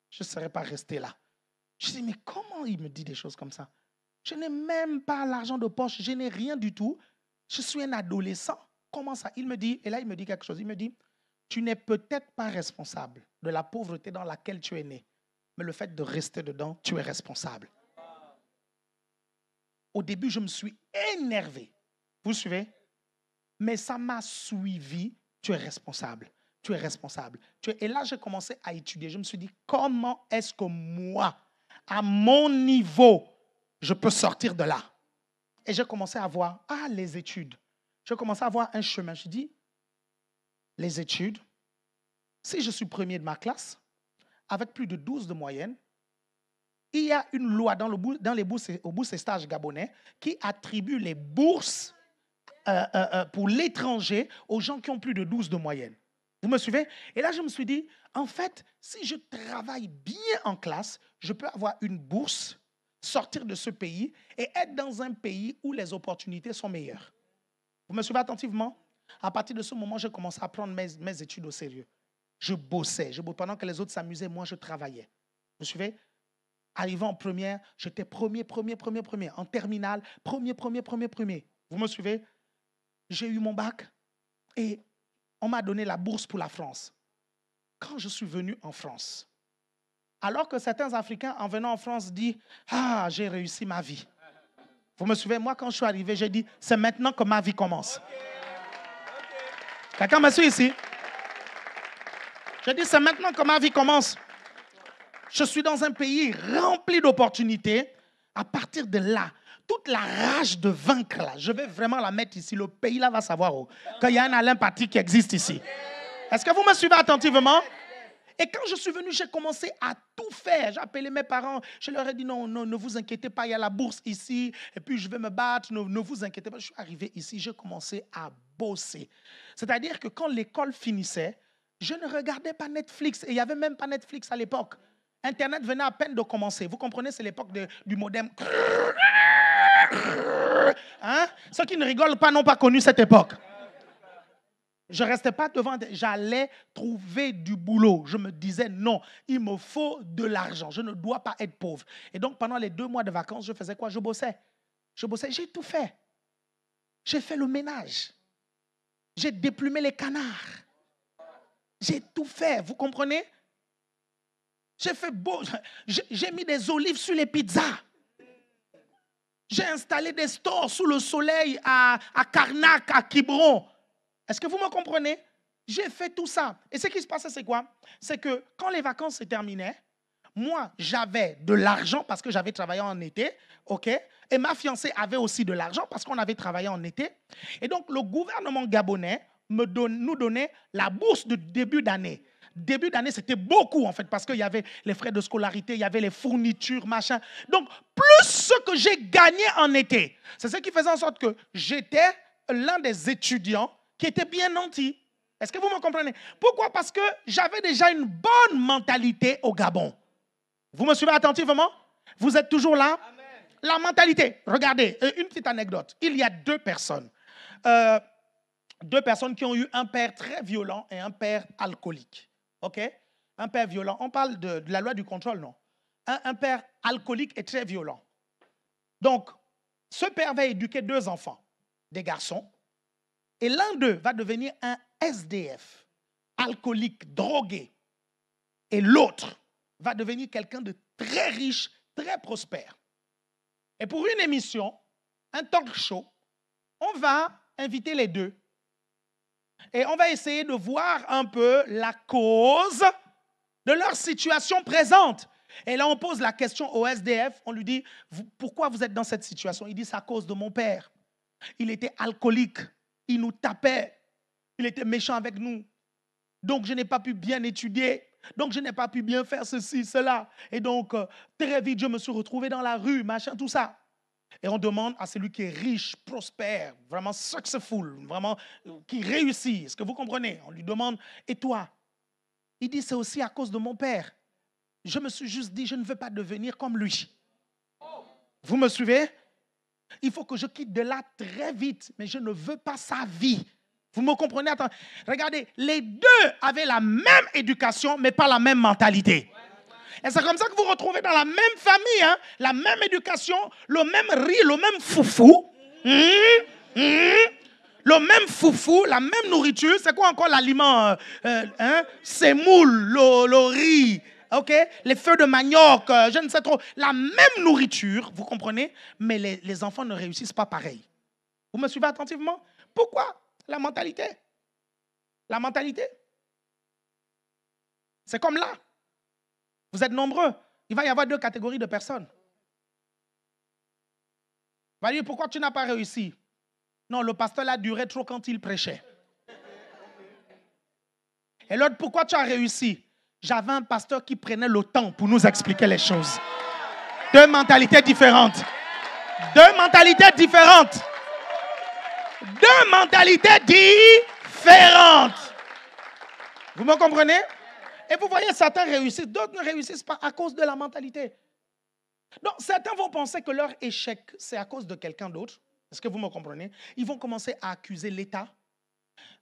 je ne serais pas resté là. Je dis, mais comment il me dit des choses comme ça? Je n'ai même pas l'argent de poche, je n'ai rien du tout. Je suis un adolescent. Comment ça? Il me dit, et là il me dit quelque chose. Il me dit, tu n'es peut-être pas responsable de la pauvreté dans laquelle tu es né, mais le fait de rester dedans, tu es responsable. Au début, je me suis énervé. Vous suivez? Mais ça m'a suivi. Tu es responsable. Tu es responsable. Et là, j'ai commencé à étudier. Je me suis dit, comment est-ce que moi, à mon niveau, je peux sortir de là? Et j'ai commencé à voir, les études. J'ai commencé à voir un chemin. Je me suis dit, les études, si je suis premier de ma classe, avec plus de 12 de moyenne, il y a une loi au bourses et stages gabonais qui attribue les bourses pour l'étranger aux gens qui ont plus de 12 de moyenne. Vous me suivez? Et là, je me suis dit, en fait, si je travaille bien en classe, je peux avoir une bourse, sortir de ce pays et être dans un pays où les opportunités sont meilleures. Vous me suivez attentivement? À partir de ce moment, j'ai commencé à prendre mes études au sérieux. Je bossais. Pendant que les autres s'amusaient, moi, je travaillais. Vous suivez? Arrivant en première, j'étais premier. En terminale, premier. Vous me suivez? J'ai eu mon bac et on m'a donné la bourse pour la France. Quand je suis venu en France, alors que certains Africains, en venant en France, disent « Ah, j'ai réussi ma vie ». Vous me suivez? Moi, quand je suis arrivé, j'ai dit « C'est maintenant que ma vie commence ». Quelqu'un me suit ici? J'ai dit « C'est maintenant que ma vie commence ». Je suis dans un pays rempli d'opportunités. À partir de là, toute la rage de vaincre, là, je vais vraiment la mettre ici. Le pays là va savoir qu'il y a un Alain Patrick qui existe ici. Est-ce que vous me suivez attentivement? Et quand je suis venu, j'ai commencé à tout faire. J'ai appelé mes parents. Je leur ai dit non, ne vous inquiétez pas, il y a la bourse ici. Et puis je vais me battre, ne vous inquiétez pas. Je suis arrivé ici, j'ai commencé à bosser. C'est-à-dire que quand l'école finissait, je ne regardais pas Netflix. Et il n'y avait même pas Netflix à l'époque. Internet venait à peine de commencer. Vous comprenez, c'est l'époque du modem. Hein? Ceux qui ne rigolent pas n'ont pas connu cette époque. Je ne restais pas devant. J'allais trouver du boulot. Je me disais non, il me faut de l'argent. Je ne dois pas être pauvre. Et donc, pendant les 2 mois de vacances, je faisais quoi? Je bossais. J'ai tout fait. J'ai fait le ménage. J'ai déplumé les canards. J'ai tout fait. Vous comprenez? J'ai mis des olives sur les pizzas. J'ai installé des stores sous le soleil à Karnak, à Quiberon. Est-ce que vous me comprenez? j'ai fait tout ça. Et ce qui se passait, c'est quoi? C'est que quand les vacances se terminaient, moi, j'avais de l'argent parce que j'avais travaillé en été, ok? Et ma fiancée avait aussi de l'argent parce qu'on avait travaillé en été. Et donc, le gouvernement gabonais nous donnait la bourse de début d'année. Début d'année, c'était beaucoup, en fait, parce qu'il y avait les frais de scolarité, il y avait les fournitures, machin. Donc, plus ce que j'ai gagné en été, c'est ce qui faisait en sorte que j'étais l'un des étudiants qui était bien nanti. Est-ce que vous me comprenez? Pourquoi? Parce que j'avais déjà une bonne mentalité au Gabon. Vous me suivez attentivement? Vous êtes toujours là? Amen. La mentalité. Regardez, une petite anecdote. Il y a deux personnes qui ont eu un père très violent et un père alcoolique. OK? Un père violent. On parle de la loi du contrôle, non? Un père alcoolique et très violent. Donc, ce père va éduquer deux enfants, des garçons, et l'un d'eux va devenir un SDF, alcoolique, drogué, et l'autre va devenir quelqu'un de très riche, très prospère. Et pour une émission, un talk show, on va inviter les deux. Et on va essayer de voir un peu la cause de leur situation présente. Et là, on pose la question au SDF, on lui dit, pourquoi vous êtes dans cette situation? Il dit, c'est à cause de mon père. Il était alcoolique, il nous tapait, il était méchant avec nous. Donc, je n'ai pas pu bien étudier. Donc, je n'ai pas pu bien faire ceci, cela. Et donc, très vite, je me suis retrouvé dans la rue, machin, tout ça. Et on demande à celui qui est riche, prospère, vraiment successful, vraiment qui réussit. Est-ce que vous comprenez? On lui demande, et toi? Il dit, c'est aussi à cause de mon père. Je me suis juste dit, je ne veux pas devenir comme lui. Vous me suivez? Il faut que je quitte de là très vite, mais je ne veux pas sa vie. Vous me comprenez? Attends, regardez, les deux avaient la même éducation, mais pas la même mentalité. Et c'est comme ça que vous retrouvez dans la même famille, hein, la même éducation, le même riz, le même foufou. Le même foufou, la même nourriture. C'est quoi encore l'aliment? Semoule, le riz, okay? Les feux de manioc, je ne sais trop. La même nourriture, vous comprenez? Mais les enfants ne réussissent pas pareil. Vous me suivez attentivement? Pourquoi? La mentalité. La mentalité. C'est comme là. Vous êtes nombreux. Il va y avoir deux catégories de personnes. Il va dire, pourquoi tu n'as pas réussi? Non, le pasteur l'a duré trop quand il prêchait. Et l'autre, pourquoi tu as réussi? J'avais un pasteur qui prenait le temps pour nous expliquer les choses. Deux mentalités différentes. Deux mentalités différentes. Deux mentalités différentes. Vous me comprenez? Et vous voyez, certains réussissent, d'autres ne réussissent pas à cause de la mentalité. Donc, certains vont penser que leur échec, c'est à cause de quelqu'un d'autre. Est-ce que vous me comprenez? Ils vont commencer à accuser l'État.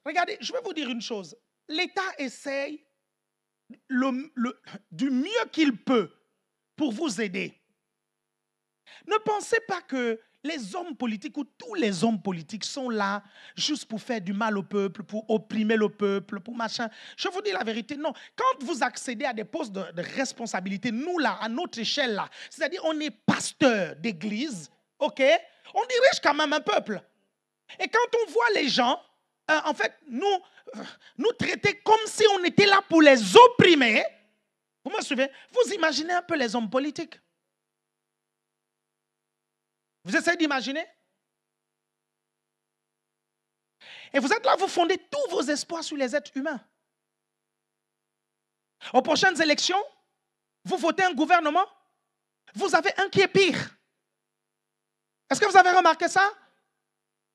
Regardez, je vais vous dire une chose. L'État essaye du mieux qu'il peut pour vous aider. Ne pensez pas que les hommes politiques ou tous les hommes politiques sont là juste pour faire du mal au peuple, pour opprimer le peuple, pour machin. Je vous dis la vérité, non. Quand vous accédez à des postes de responsabilité, nous là, à notre échelle là, c'est-à-dire on est pasteur d'église, ok? On dirige quand même un peuple. Et quand on voit les gens, en fait, nous traiter comme si on était là pour les opprimer, vous me suivez? Vous imaginez un peu les hommes politiques. Vous essayez d'imaginer? Et vous êtes là, vous fondez tous vos espoirs sur les êtres humains. Aux prochaines élections, vous votez un gouvernement, vous avez un qui est pire. Est-ce que vous avez remarqué ça?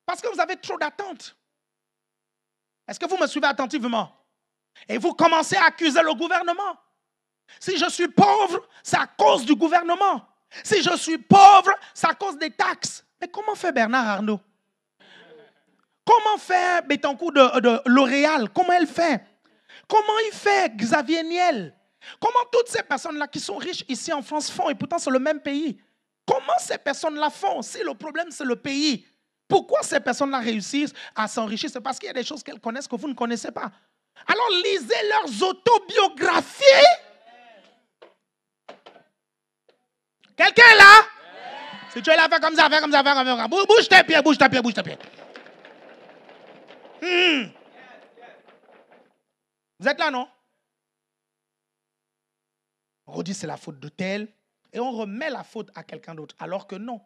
Parce que vous avez trop d'attentes. Est-ce que vous me suivez attentivement? Et vous commencez à accuser le gouvernement. Si je suis pauvre, c'est à cause du gouvernement. Si je suis pauvre, c'est à cause des taxes. Mais comment fait Bernard Arnault? Comment fait Bettencourt de L'Oréal? Comment elle fait? Comment il fait Xavier Niel? Comment toutes ces personnes-là qui sont riches ici en France font? Et pourtant, c'est le même pays. Comment ces personnes-là font? Si le problème, c'est le pays. Pourquoi ces personnes-là réussissent à s'enrichir? C'est parce qu'il y a des choses qu'elles connaissent que vous ne connaissez pas. Alors, lisez leurs autobiographies. Quelqu'un est là? Si tu es là, fais comme ça, fais comme ça, fais comme ça. Bouge tes pieds, bouge tes pieds, bouge tes pieds. Vous êtes là, non? On redit c'est la faute de tel et on remet la faute à quelqu'un d'autre, alors que non.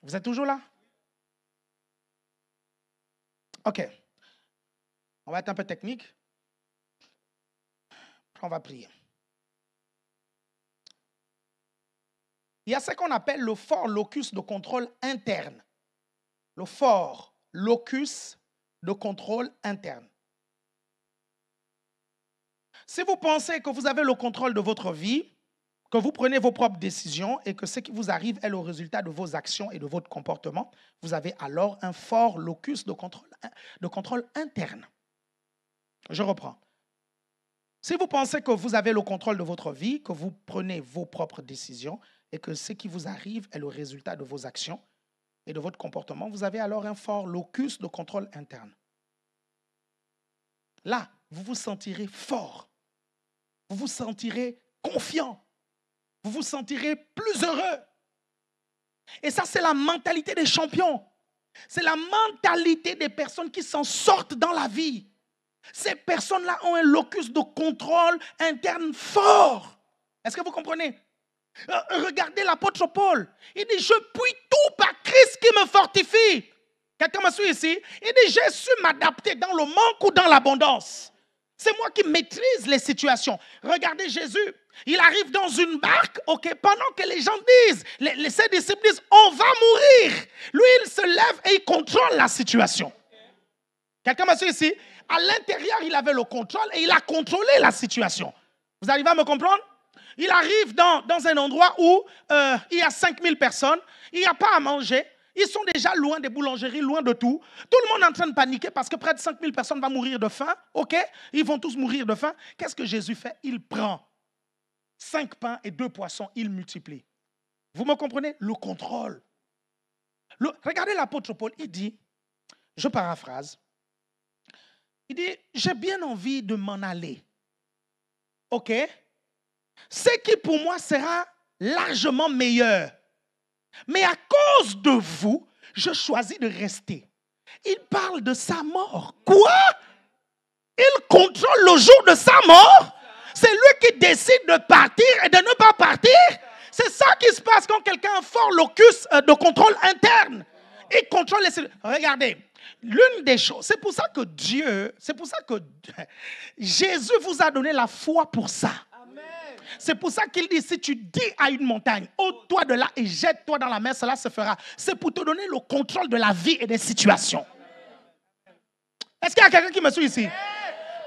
Vous êtes toujours là? OK. On va être un peu technique. On va prier. Il y a ce qu'on appelle le fort locus de contrôle interne. Le fort locus de contrôle interne. Si vous pensez que vous avez le contrôle de votre vie, que vous prenez vos propres décisions et que ce qui vous arrive est le résultat de vos actions et de votre comportement, vous avez alors un fort locus de contrôle interne. Je reprends. Si vous pensez que vous avez le contrôle de votre vie, que vous prenez vos propres décisions et que ce qui vous arrive est le résultat de vos actions et de votre comportement, vous avez alors un fort locus de contrôle interne. Là, vous vous sentirez fort. Vous vous sentirez confiant. Vous vous sentirez plus heureux. Et ça, c'est la mentalité des champions. C'est la mentalité des personnes qui s'en sortent dans la vie. Ces personnes-là ont un locus de contrôle interne fort. Est-ce que vous comprenez? Regardez l'apôtre Paul. Il dit, je puis tout par Christ qui me fortifie. Quelqu'un me suit ici? Il dit, j'ai su m'adapter dans le manque ou dans l'abondance. C'est moi qui maîtrise les situations. Regardez Jésus. Il arrive dans une barque, ok, pendant que les gens disent, ses disciples disent, on va mourir. Lui, il se lève et il contrôle la situation. Quelqu'un m'a suivi ici? À l'intérieur, il avait le contrôle et il a contrôlé la situation. Vous arrivez à me comprendre? Il arrive dans un endroit où il y a 5000 personnes, il n'y a pas à manger. Ils sont déjà loin des boulangeries, loin de tout. Tout le monde est en train de paniquer parce que près de 5000 personnes vont mourir de faim. OK? Ils vont tous mourir de faim. Qu'est-ce que Jésus fait? Il prend 5 pains et 2 poissons, il multiplie. Vous me comprenez? Le contrôle. Regardez l'apôtre Paul, il dit, je paraphrase, il dit, j'ai bien envie de m'en aller. OK? Ce qui pour moi sera largement meilleur. Mais à cause de vous, je choisis de rester. Il parle de sa mort. Quoi? Il contrôle le jour de sa mort? C'est lui qui décide de partir et de ne pas partir? C'est ça qui se passe quand quelqu'un a un fort locus de contrôle interne. Il contrôle les... Regardez, l'une des choses, c'est pour ça que Jésus vous a donné la foi pour ça. C'est pour ça qu'il dit, si tu dis à une montagne, ôte-toi de là et jette-toi dans la mer, cela se fera. C'est pour te donner le contrôle de la vie et des situations. Est-ce qu'il y a quelqu'un qui me suit ici?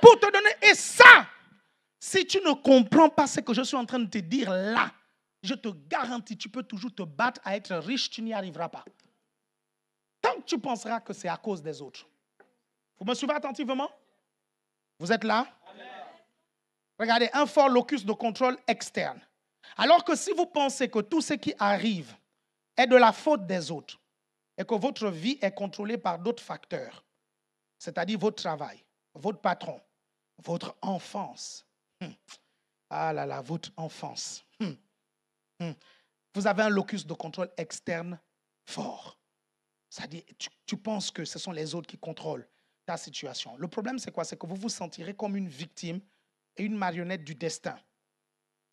Pour te donner, et ça, si tu ne comprends pas ce que je suis en train de te dire là, je te garantis, tu peux toujours te battre à être riche, tu n'y arriveras pas. Tant que tu penseras que c'est à cause des autres. Vous me suivez attentivement? Vous êtes là? Regardez, un fort locus de contrôle externe. Alors que si vous pensez que tout ce qui arrive est de la faute des autres et que votre vie est contrôlée par d'autres facteurs, c'est-à-dire votre travail, votre patron, votre enfance. Ah là là, votre enfance. Vous avez un locus de contrôle externe fort. C'est-à-dire, tu penses que ce sont les autres qui contrôlent ta situation. Le problème, c'est quoi? C'est que vous vous sentirez comme une victime et une marionnette du destin.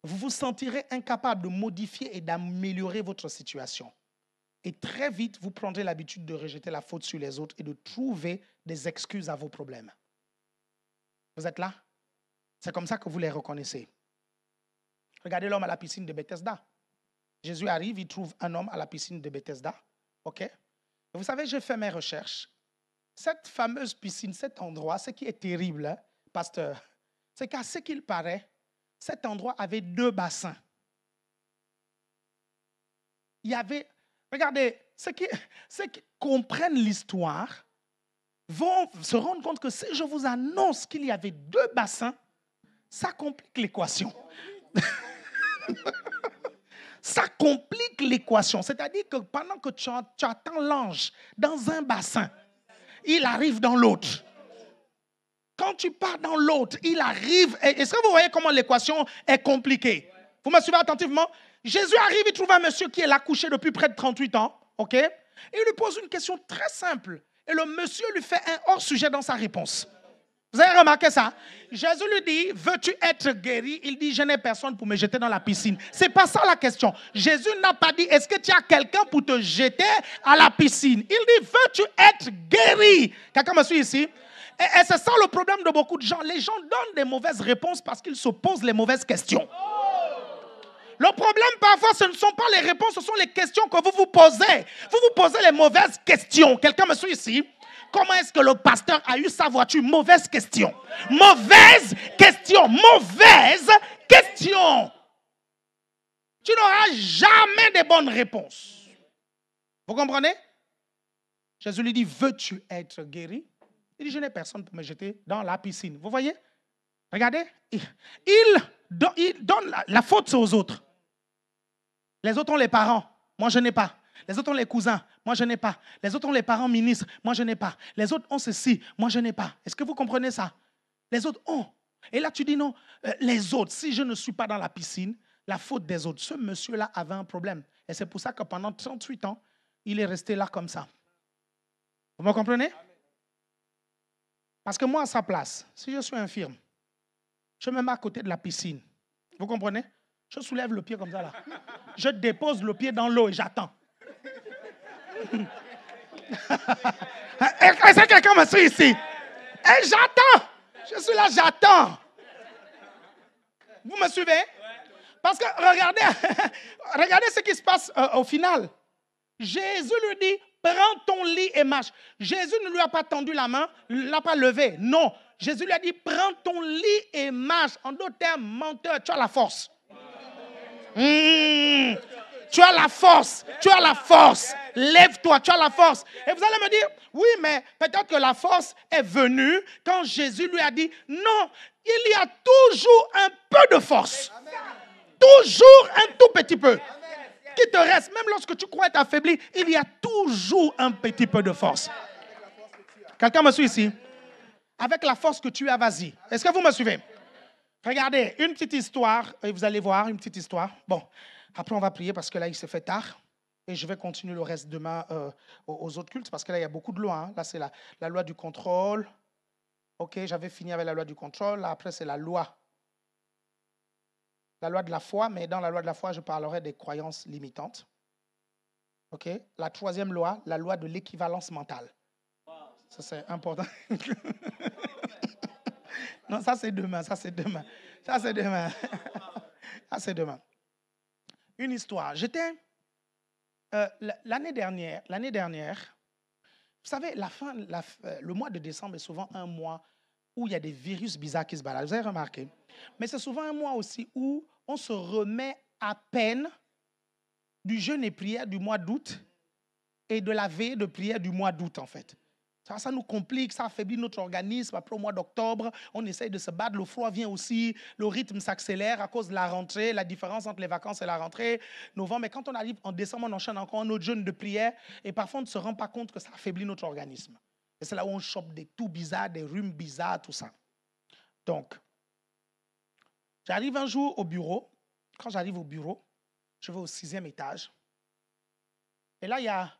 Vous vous sentirez incapable de modifier et d'améliorer votre situation. Et très vite, vous prendrez l'habitude de rejeter la faute sur les autres et de trouver des excuses à vos problèmes. Vous êtes là? C'est comme ça que vous les reconnaissez. Regardez l'homme à la piscine de Bethesda. Jésus arrive, il trouve un homme à la piscine de Bethesda. OK? Et vous savez, j'ai fait mes recherches. Cette fameuse piscine, cet endroit, ce qui est terrible, hein, pasteur, c'est qu'à ce qu'il paraît, cet endroit avait 2 bassins. Il y avait, regardez, ceux qui comprennent l'histoire vont se rendre compte que si je vous annonce qu'il y avait 2 bassins, ça complique l'équation. Ça complique l'équation. C'est-à-dire que pendant que tu attends l'ange dans un bassin, il arrive dans l'autre. Quand tu pars dans l'autre, il arrive. Est-ce que vous voyez comment l'équation est compliquée? Vous me suivez attentivement? Jésus arrive, il trouve un monsieur qui est là couché depuis près de 38 ans. OK? Et il lui pose une question très simple. Et le monsieur lui fait un hors-sujet dans sa réponse. Vous avez remarqué ça? Jésus lui dit, veux-tu être guéri? Il dit, je n'ai personne pour me jeter dans la piscine. Ce n'est pas ça la question. Jésus n'a pas dit, est-ce que tu as quelqu'un pour te jeter à la piscine? Il dit, veux-tu être guéri? Quelqu'un me suit ici? Et c'est ça le problème de beaucoup de gens. Les gens donnent des mauvaises réponses parce qu'ils se posent les mauvaises questions. Le problème parfois, ce ne sont pas les réponses, ce sont les questions que vous vous posez. Vous vous posez les mauvaises questions. Quelqu'un me suit ici? Comment est-ce que le pasteur a eu sa voiture? Mauvaise question. Mauvaise question. Mauvaise question. Tu n'auras jamais de bonnes réponses. Vous comprenez? Jésus lui dit, veux-tu être guéri? Il dit, je n'ai personne pour me jeter dans la piscine. Vous voyez? Regardez. Il donne la faute aux autres. Les autres ont les parents. Moi, je n'ai pas. Les autres ont les cousins, moi je n'ai pas. Les autres ont les parents ministres, moi je n'ai pas. Les autres ont ceci, moi je n'ai pas. Est-ce que vous comprenez ça? Les autres ont. Et là tu dis non, les autres, si je ne suis pas dans la piscine, la faute des autres. Ce monsieur-là avait un problème. Et c'est pour ça que pendant 38 ans, il est resté là comme ça. Vous me comprenez? Parce que moi à sa place, si je suis infirme, je me mets à côté de la piscine. Vous comprenez? Je soulève le pied comme ça là. Je dépose le pied dans l'eau et j'attends. Est-ce que quelqu'un me suit ici? Et j'attends. Je suis là, j'attends. Vous me suivez? Parce que regardez, regardez ce qui se passe au final. Jésus lui dit, prends ton lit et marche. Jésus ne lui a pas tendu la main, ne l'a pas levé. Non. Jésus lui a dit, prends ton lit et marche. En d'autres termes, menteur, tu as la force. Tu as la force, tu as la force. Lève-toi, tu as la force. Et vous allez me dire, oui, mais peut-être que la force est venue quand Jésus lui a dit, non, il y a toujours un peu de force. Toujours un tout petit peu. Qui te reste, même lorsque tu crois être affaibli, il y a toujours un petit peu de force. Quelqu'un me suit ici? Avec la force que tu as, vas-y. Est-ce que vous me suivez? Regardez, une petite histoire, et vous allez voir, une petite histoire. Bon, après on va prier parce que là, il s'est fait tard. Et je vais continuer le reste demain aux autres cultes parce que là, il y a beaucoup de lois. Hein. Là, c'est la loi du contrôle. OK, j'avais fini avec la loi du contrôle. Là, après, c'est la loi de la foi. Mais dans la loi de la foi, je parlerai des croyances limitantes. OK, la troisième loi, la loi de l'équivalence mentale. Ça, c'est important. Non, ça, c'est demain. Ça, c'est demain. Ça, c'est demain. Ça, c'est demain. Une histoire. J'étais... l'année dernière, vous savez, le mois de décembre est souvent un mois où il y a des virus bizarres qui se baladent. Vous avez remarqué? Mais c'est souvent un mois aussi où on se remet à peine du jeûne et prière du mois d'août et de la veille de prière du mois d'août, en fait. Ça nous complique, ça affaiblit notre organisme. Après, au mois d'octobre, on essaye de se battre. Le froid vient aussi, le rythme s'accélère à cause de la rentrée, la différence entre les vacances et la rentrée, novembre. Mais quand on arrive en décembre, on enchaîne encore un autre jeûne de prière. Et parfois, on ne se rend pas compte que ça affaiblit notre organisme. Et c'est là où on chope des toux bizarres, des rhumes bizarres, tout ça. Donc, j'arrive un jour au bureau. Quand j'arrive au bureau, je vais au 6e étage. Et là, il y a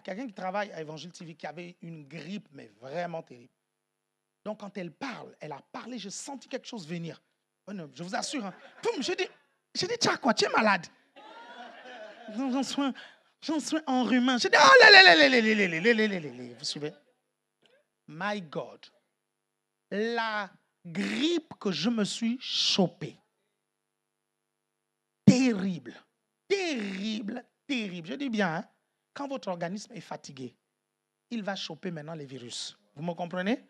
quelqu'un qui travaille à Évangile TV qui avait une grippe, mais vraiment terrible. Donc, quand elle a parlé, j'ai senti quelque chose venir. Oh non, je vous assure. Hein. Boum, j'ai dit, tu as quoi? Tu es malade? J'en suis enrhumé. J'ai dit, oh là, vous suivez? My God. La grippe que je me suis chopée. Terrible. Terrible, terrible. Je dis bien, hein? Quand votre organisme est fatigué, il va choper maintenant les virus. Vous me comprenez?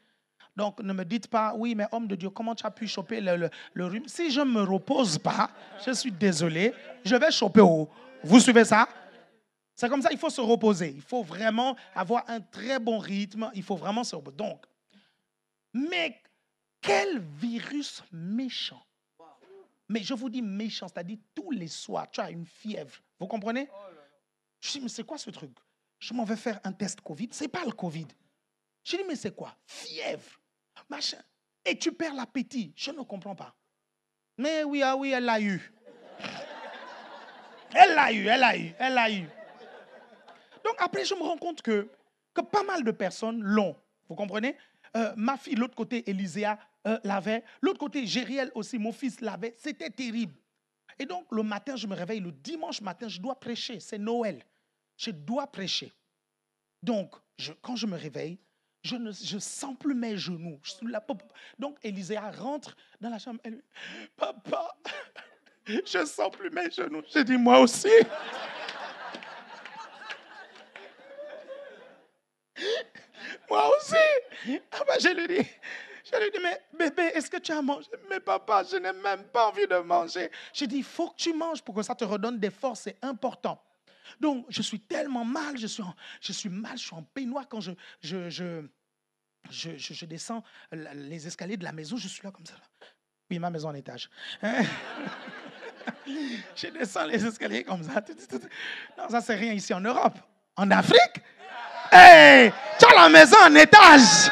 Donc, ne me dites pas, oui, mais homme de Dieu, comment tu as pu choper le rhume? Si je ne me repose pas, je suis désolé, je vais choper haut. Vous suivez ça? C'est comme ça, il faut se reposer. Il faut vraiment avoir un très bon rythme. Il faut vraiment se reposer. Donc, mais quel virus méchant. Mais je vous dis méchant, c'est-à-dire tous les soirs, tu as une fièvre. Vous comprenez? Je dis, mais c'est quoi ce truc? Je m'en vais faire un test Covid. Ce n'est pas le Covid. Je dis, mais c'est quoi? Fièvre, machin. Et tu perds l'appétit. Je ne comprends pas. Mais oui, ah oui, elle l'a eu. Elle l'a eu. Donc après, je me rends compte que pas mal de personnes l'ont. Vous comprenez? ma fille, l'autre côté, Élyséa l'avait. L'autre côté, Jériel aussi, mon fils l'avait. C'était terrible. Et donc, le matin, je me réveille. Le dimanche matin, je dois prêcher. C'est Noël. Je dois prêcher. Donc, quand je me réveille, je ne sens plus mes genoux. Donc, Élyséa rentre dans la chambre. Elle dit, papa, je ne sens plus mes genoux. J'ai dit, moi aussi. Moi aussi. Ah ben, je lui dis, mais bébé, est-ce que tu as mangé? Mais papa, je n'ai même pas envie de manger. J'ai dit, il faut que tu manges pour que ça te redonne des forces, c'est important. Donc, je suis tellement mal, je suis en peignoir quand je descends les escaliers de la maison, je suis là comme ça. Oui, ma maison en étage. Je descends les escaliers comme ça. Non, ça, c'est rien ici en Europe. En Afrique, hey, tu as la maison en étage.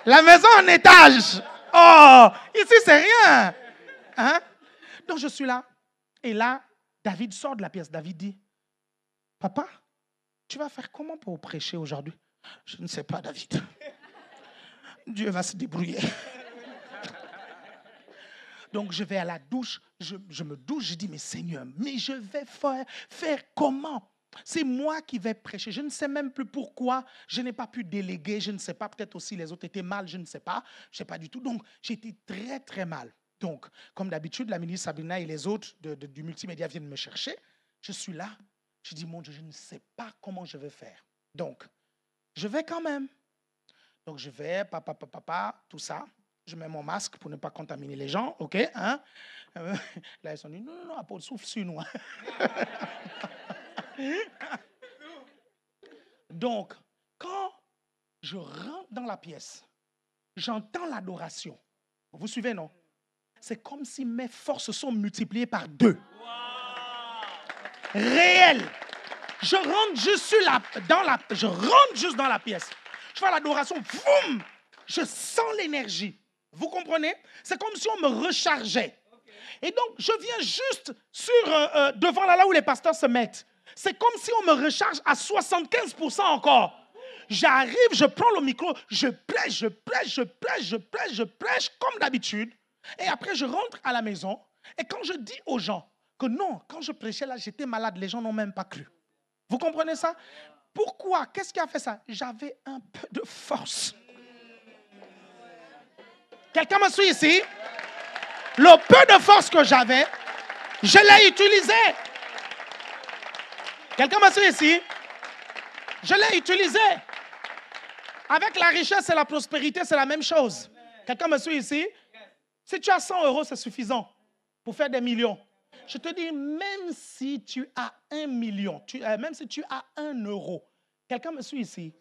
La maison en étage. Oh, ici, c'est rien. Hein? Donc, je suis là. Et là, David sort de la pièce. David dit, papa, tu vas faire comment pour prêcher aujourd'hui? Je ne sais pas, David. Dieu va se débrouiller. Donc, je vais à la douche, je me douche, je dis, mais Seigneur, mais je vais faire comment? C'est moi qui vais prêcher. Je ne sais même plus pourquoi je n'ai pas pu déléguer. Je ne sais pas, peut-être aussi les autres étaient mal, je ne sais pas. Je ne sais pas du tout. Donc, j'étais très, très mal. Donc, comme d'habitude, la ministre Sabrina et les autres du multimédia viennent me chercher. Je suis là. Je dis, mon Dieu, je ne sais pas comment je vais faire. Donc, je vais quand même. Donc, je vais, papa, tout ça. Je mets mon masque pour ne pas contaminer les gens, OK? Hein? Là, ils sont dit, non, apôtre, souffle sur nous. Donc, quand je rentre dans la pièce, j'entends l'adoration. Vous suivez, non? C'est comme si mes forces sont multipliées par 2. Réel. Je rentre juste dans la pièce. Je fais l'adoration. Boum! Je sens l'énergie. Vous comprenez? C'est comme si on me rechargeait. Et donc, je viens juste devant là où les pasteurs se mettent. C'est comme si on me recharge à 75% encore. J'arrive, je prends le micro, je prêche comme d'habitude. Et après, je rentre à la maison. Et quand je dis aux gens que non, quand je prêchais là, j'étais malade, les gens n'ont même pas cru. Vous comprenez ça? Pourquoi? Qu'est-ce qui a fait ça? J'avais un peu de force. Quelqu'un me suit ici? Le peu de force que j'avais, je l'ai utilisé. Quelqu'un me suit ici? Je l'ai utilisé. Avec la richesse et la prospérité, c'est la même chose. Quelqu'un me suit ici? Si tu as 100 €, c'est suffisant pour faire des millions. Je te dis, même si tu as 1 million, même si tu as 1 euro, quelqu'un me suit ici?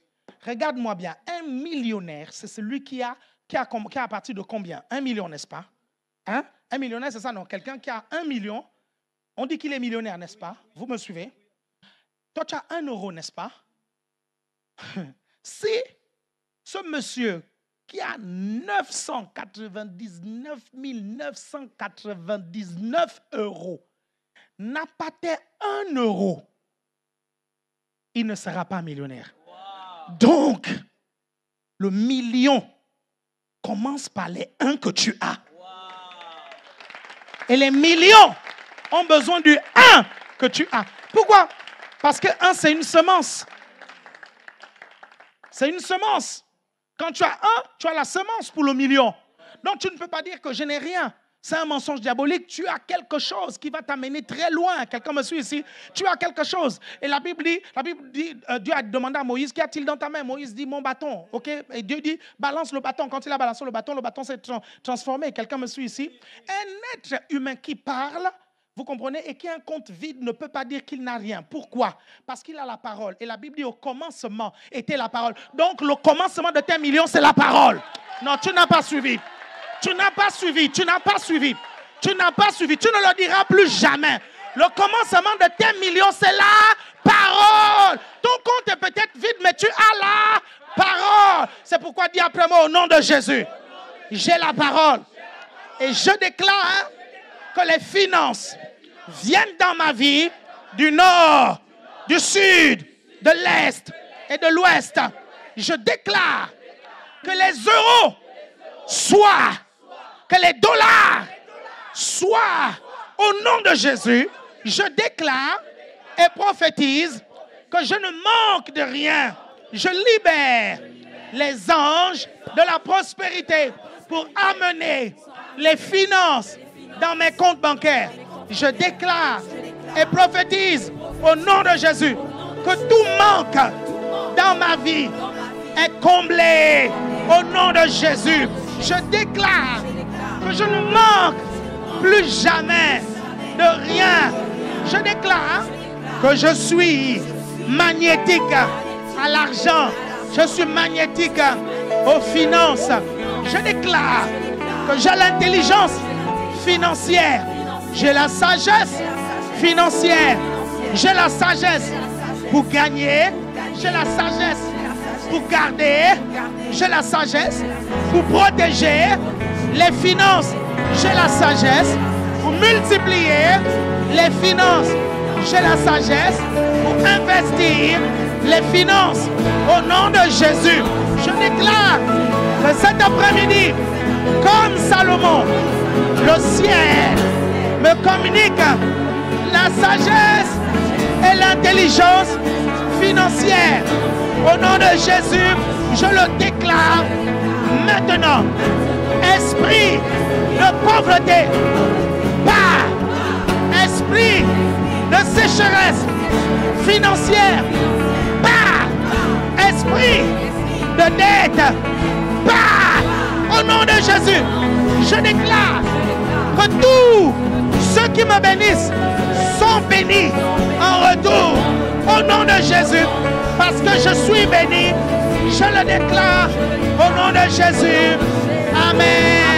Regarde-moi bien. Un millionnaire, c'est celui qui a à partir de combien? 1 million, n'est-ce pas? Hein? Un millionnaire, c'est ça, non? Quelqu'un qui a 1 million, on dit qu'il est millionnaire, n'est-ce pas? Vous me suivez? Toi, tu as 1 euro, n'est-ce pas? Si ce monsieur qui a 999 999 € n'a pas tes 1 euro, il ne sera pas millionnaire. Wow. Donc, le million commence par les 1 que tu as. Wow. Et les millions ont besoin du 1 que tu as. Pourquoi? Parce que 1, c'est une semence. C'est une semence. Quand tu as 1, tu as la semence pour le million. Donc, tu ne peux pas dire que je n'ai rien. C'est un mensonge diabolique. Tu as quelque chose qui va t'amener très loin. Quelqu'un me suit ici? Tu as quelque chose. Et la Bible dit, Dieu a demandé à Moïse, qu'y a-t-il dans ta main? Moïse dit, mon bâton. Okay? Et Dieu dit, balance le bâton. Quand il a balancé le bâton s'est transformé. Quelqu'un me suit ici? Un être humain qui parle, vous comprenez, et qui a un compte vide ne peut pas dire qu'il n'a rien. Pourquoi? Parce qu'il a la parole. Et la Bible dit au commencement était la parole. Donc le commencement de tes millions, c'est la parole. Non, tu n'as pas suivi. Tu n'as pas suivi. Tu n'as pas suivi. Tu n'as pas suivi. Tu ne le diras plus jamais. Le commencement de tes millions, c'est la parole. Ton compte est peut-être vide, mais tu as la parole. C'est pourquoi dis après moi au nom de Jésus. J'ai la parole. Et je déclare que les finances viennent dans ma vie du nord, du sud, de l'est et de l'ouest. Je déclare Que les euros soient, que les dollars soient. Au nom de Jésus, je déclare et prophétise que je ne manque de rien. Je libère les anges de la prospérité pour amener les finances dans mes comptes bancaires. Je déclare et prophétise au nom de Jésus que tout manque dans ma vie est comblé au nom de Jésus. Je déclare que je ne manque plus jamais de rien. Je déclare que je suis magnétique à l'argent. Je suis magnétique aux finances. Je déclare que j'ai l'intelligence financière. J'ai la sagesse financière. J'ai la sagesse pour gagner. J'ai la sagesse pour garder. J'ai la sagesse pour protéger les finances. J'ai la sagesse pour multiplier les finances. J'ai la sagesse pour investir les finances. Au nom de Jésus, je déclare que cet après-midi, comme Salomon, le ciel me communique la sagesse et l'intelligence financière. Au nom de Jésus, je le déclare maintenant. Esprit de pauvreté, pas esprit de sécheresse financière, pas esprit de dette, pas au nom de Jésus. Je déclare que tous ceux qui me bénissent sont bénis en retour au nom de Jésus, parce que je suis béni. Je le déclare au nom de Jésus. Amen.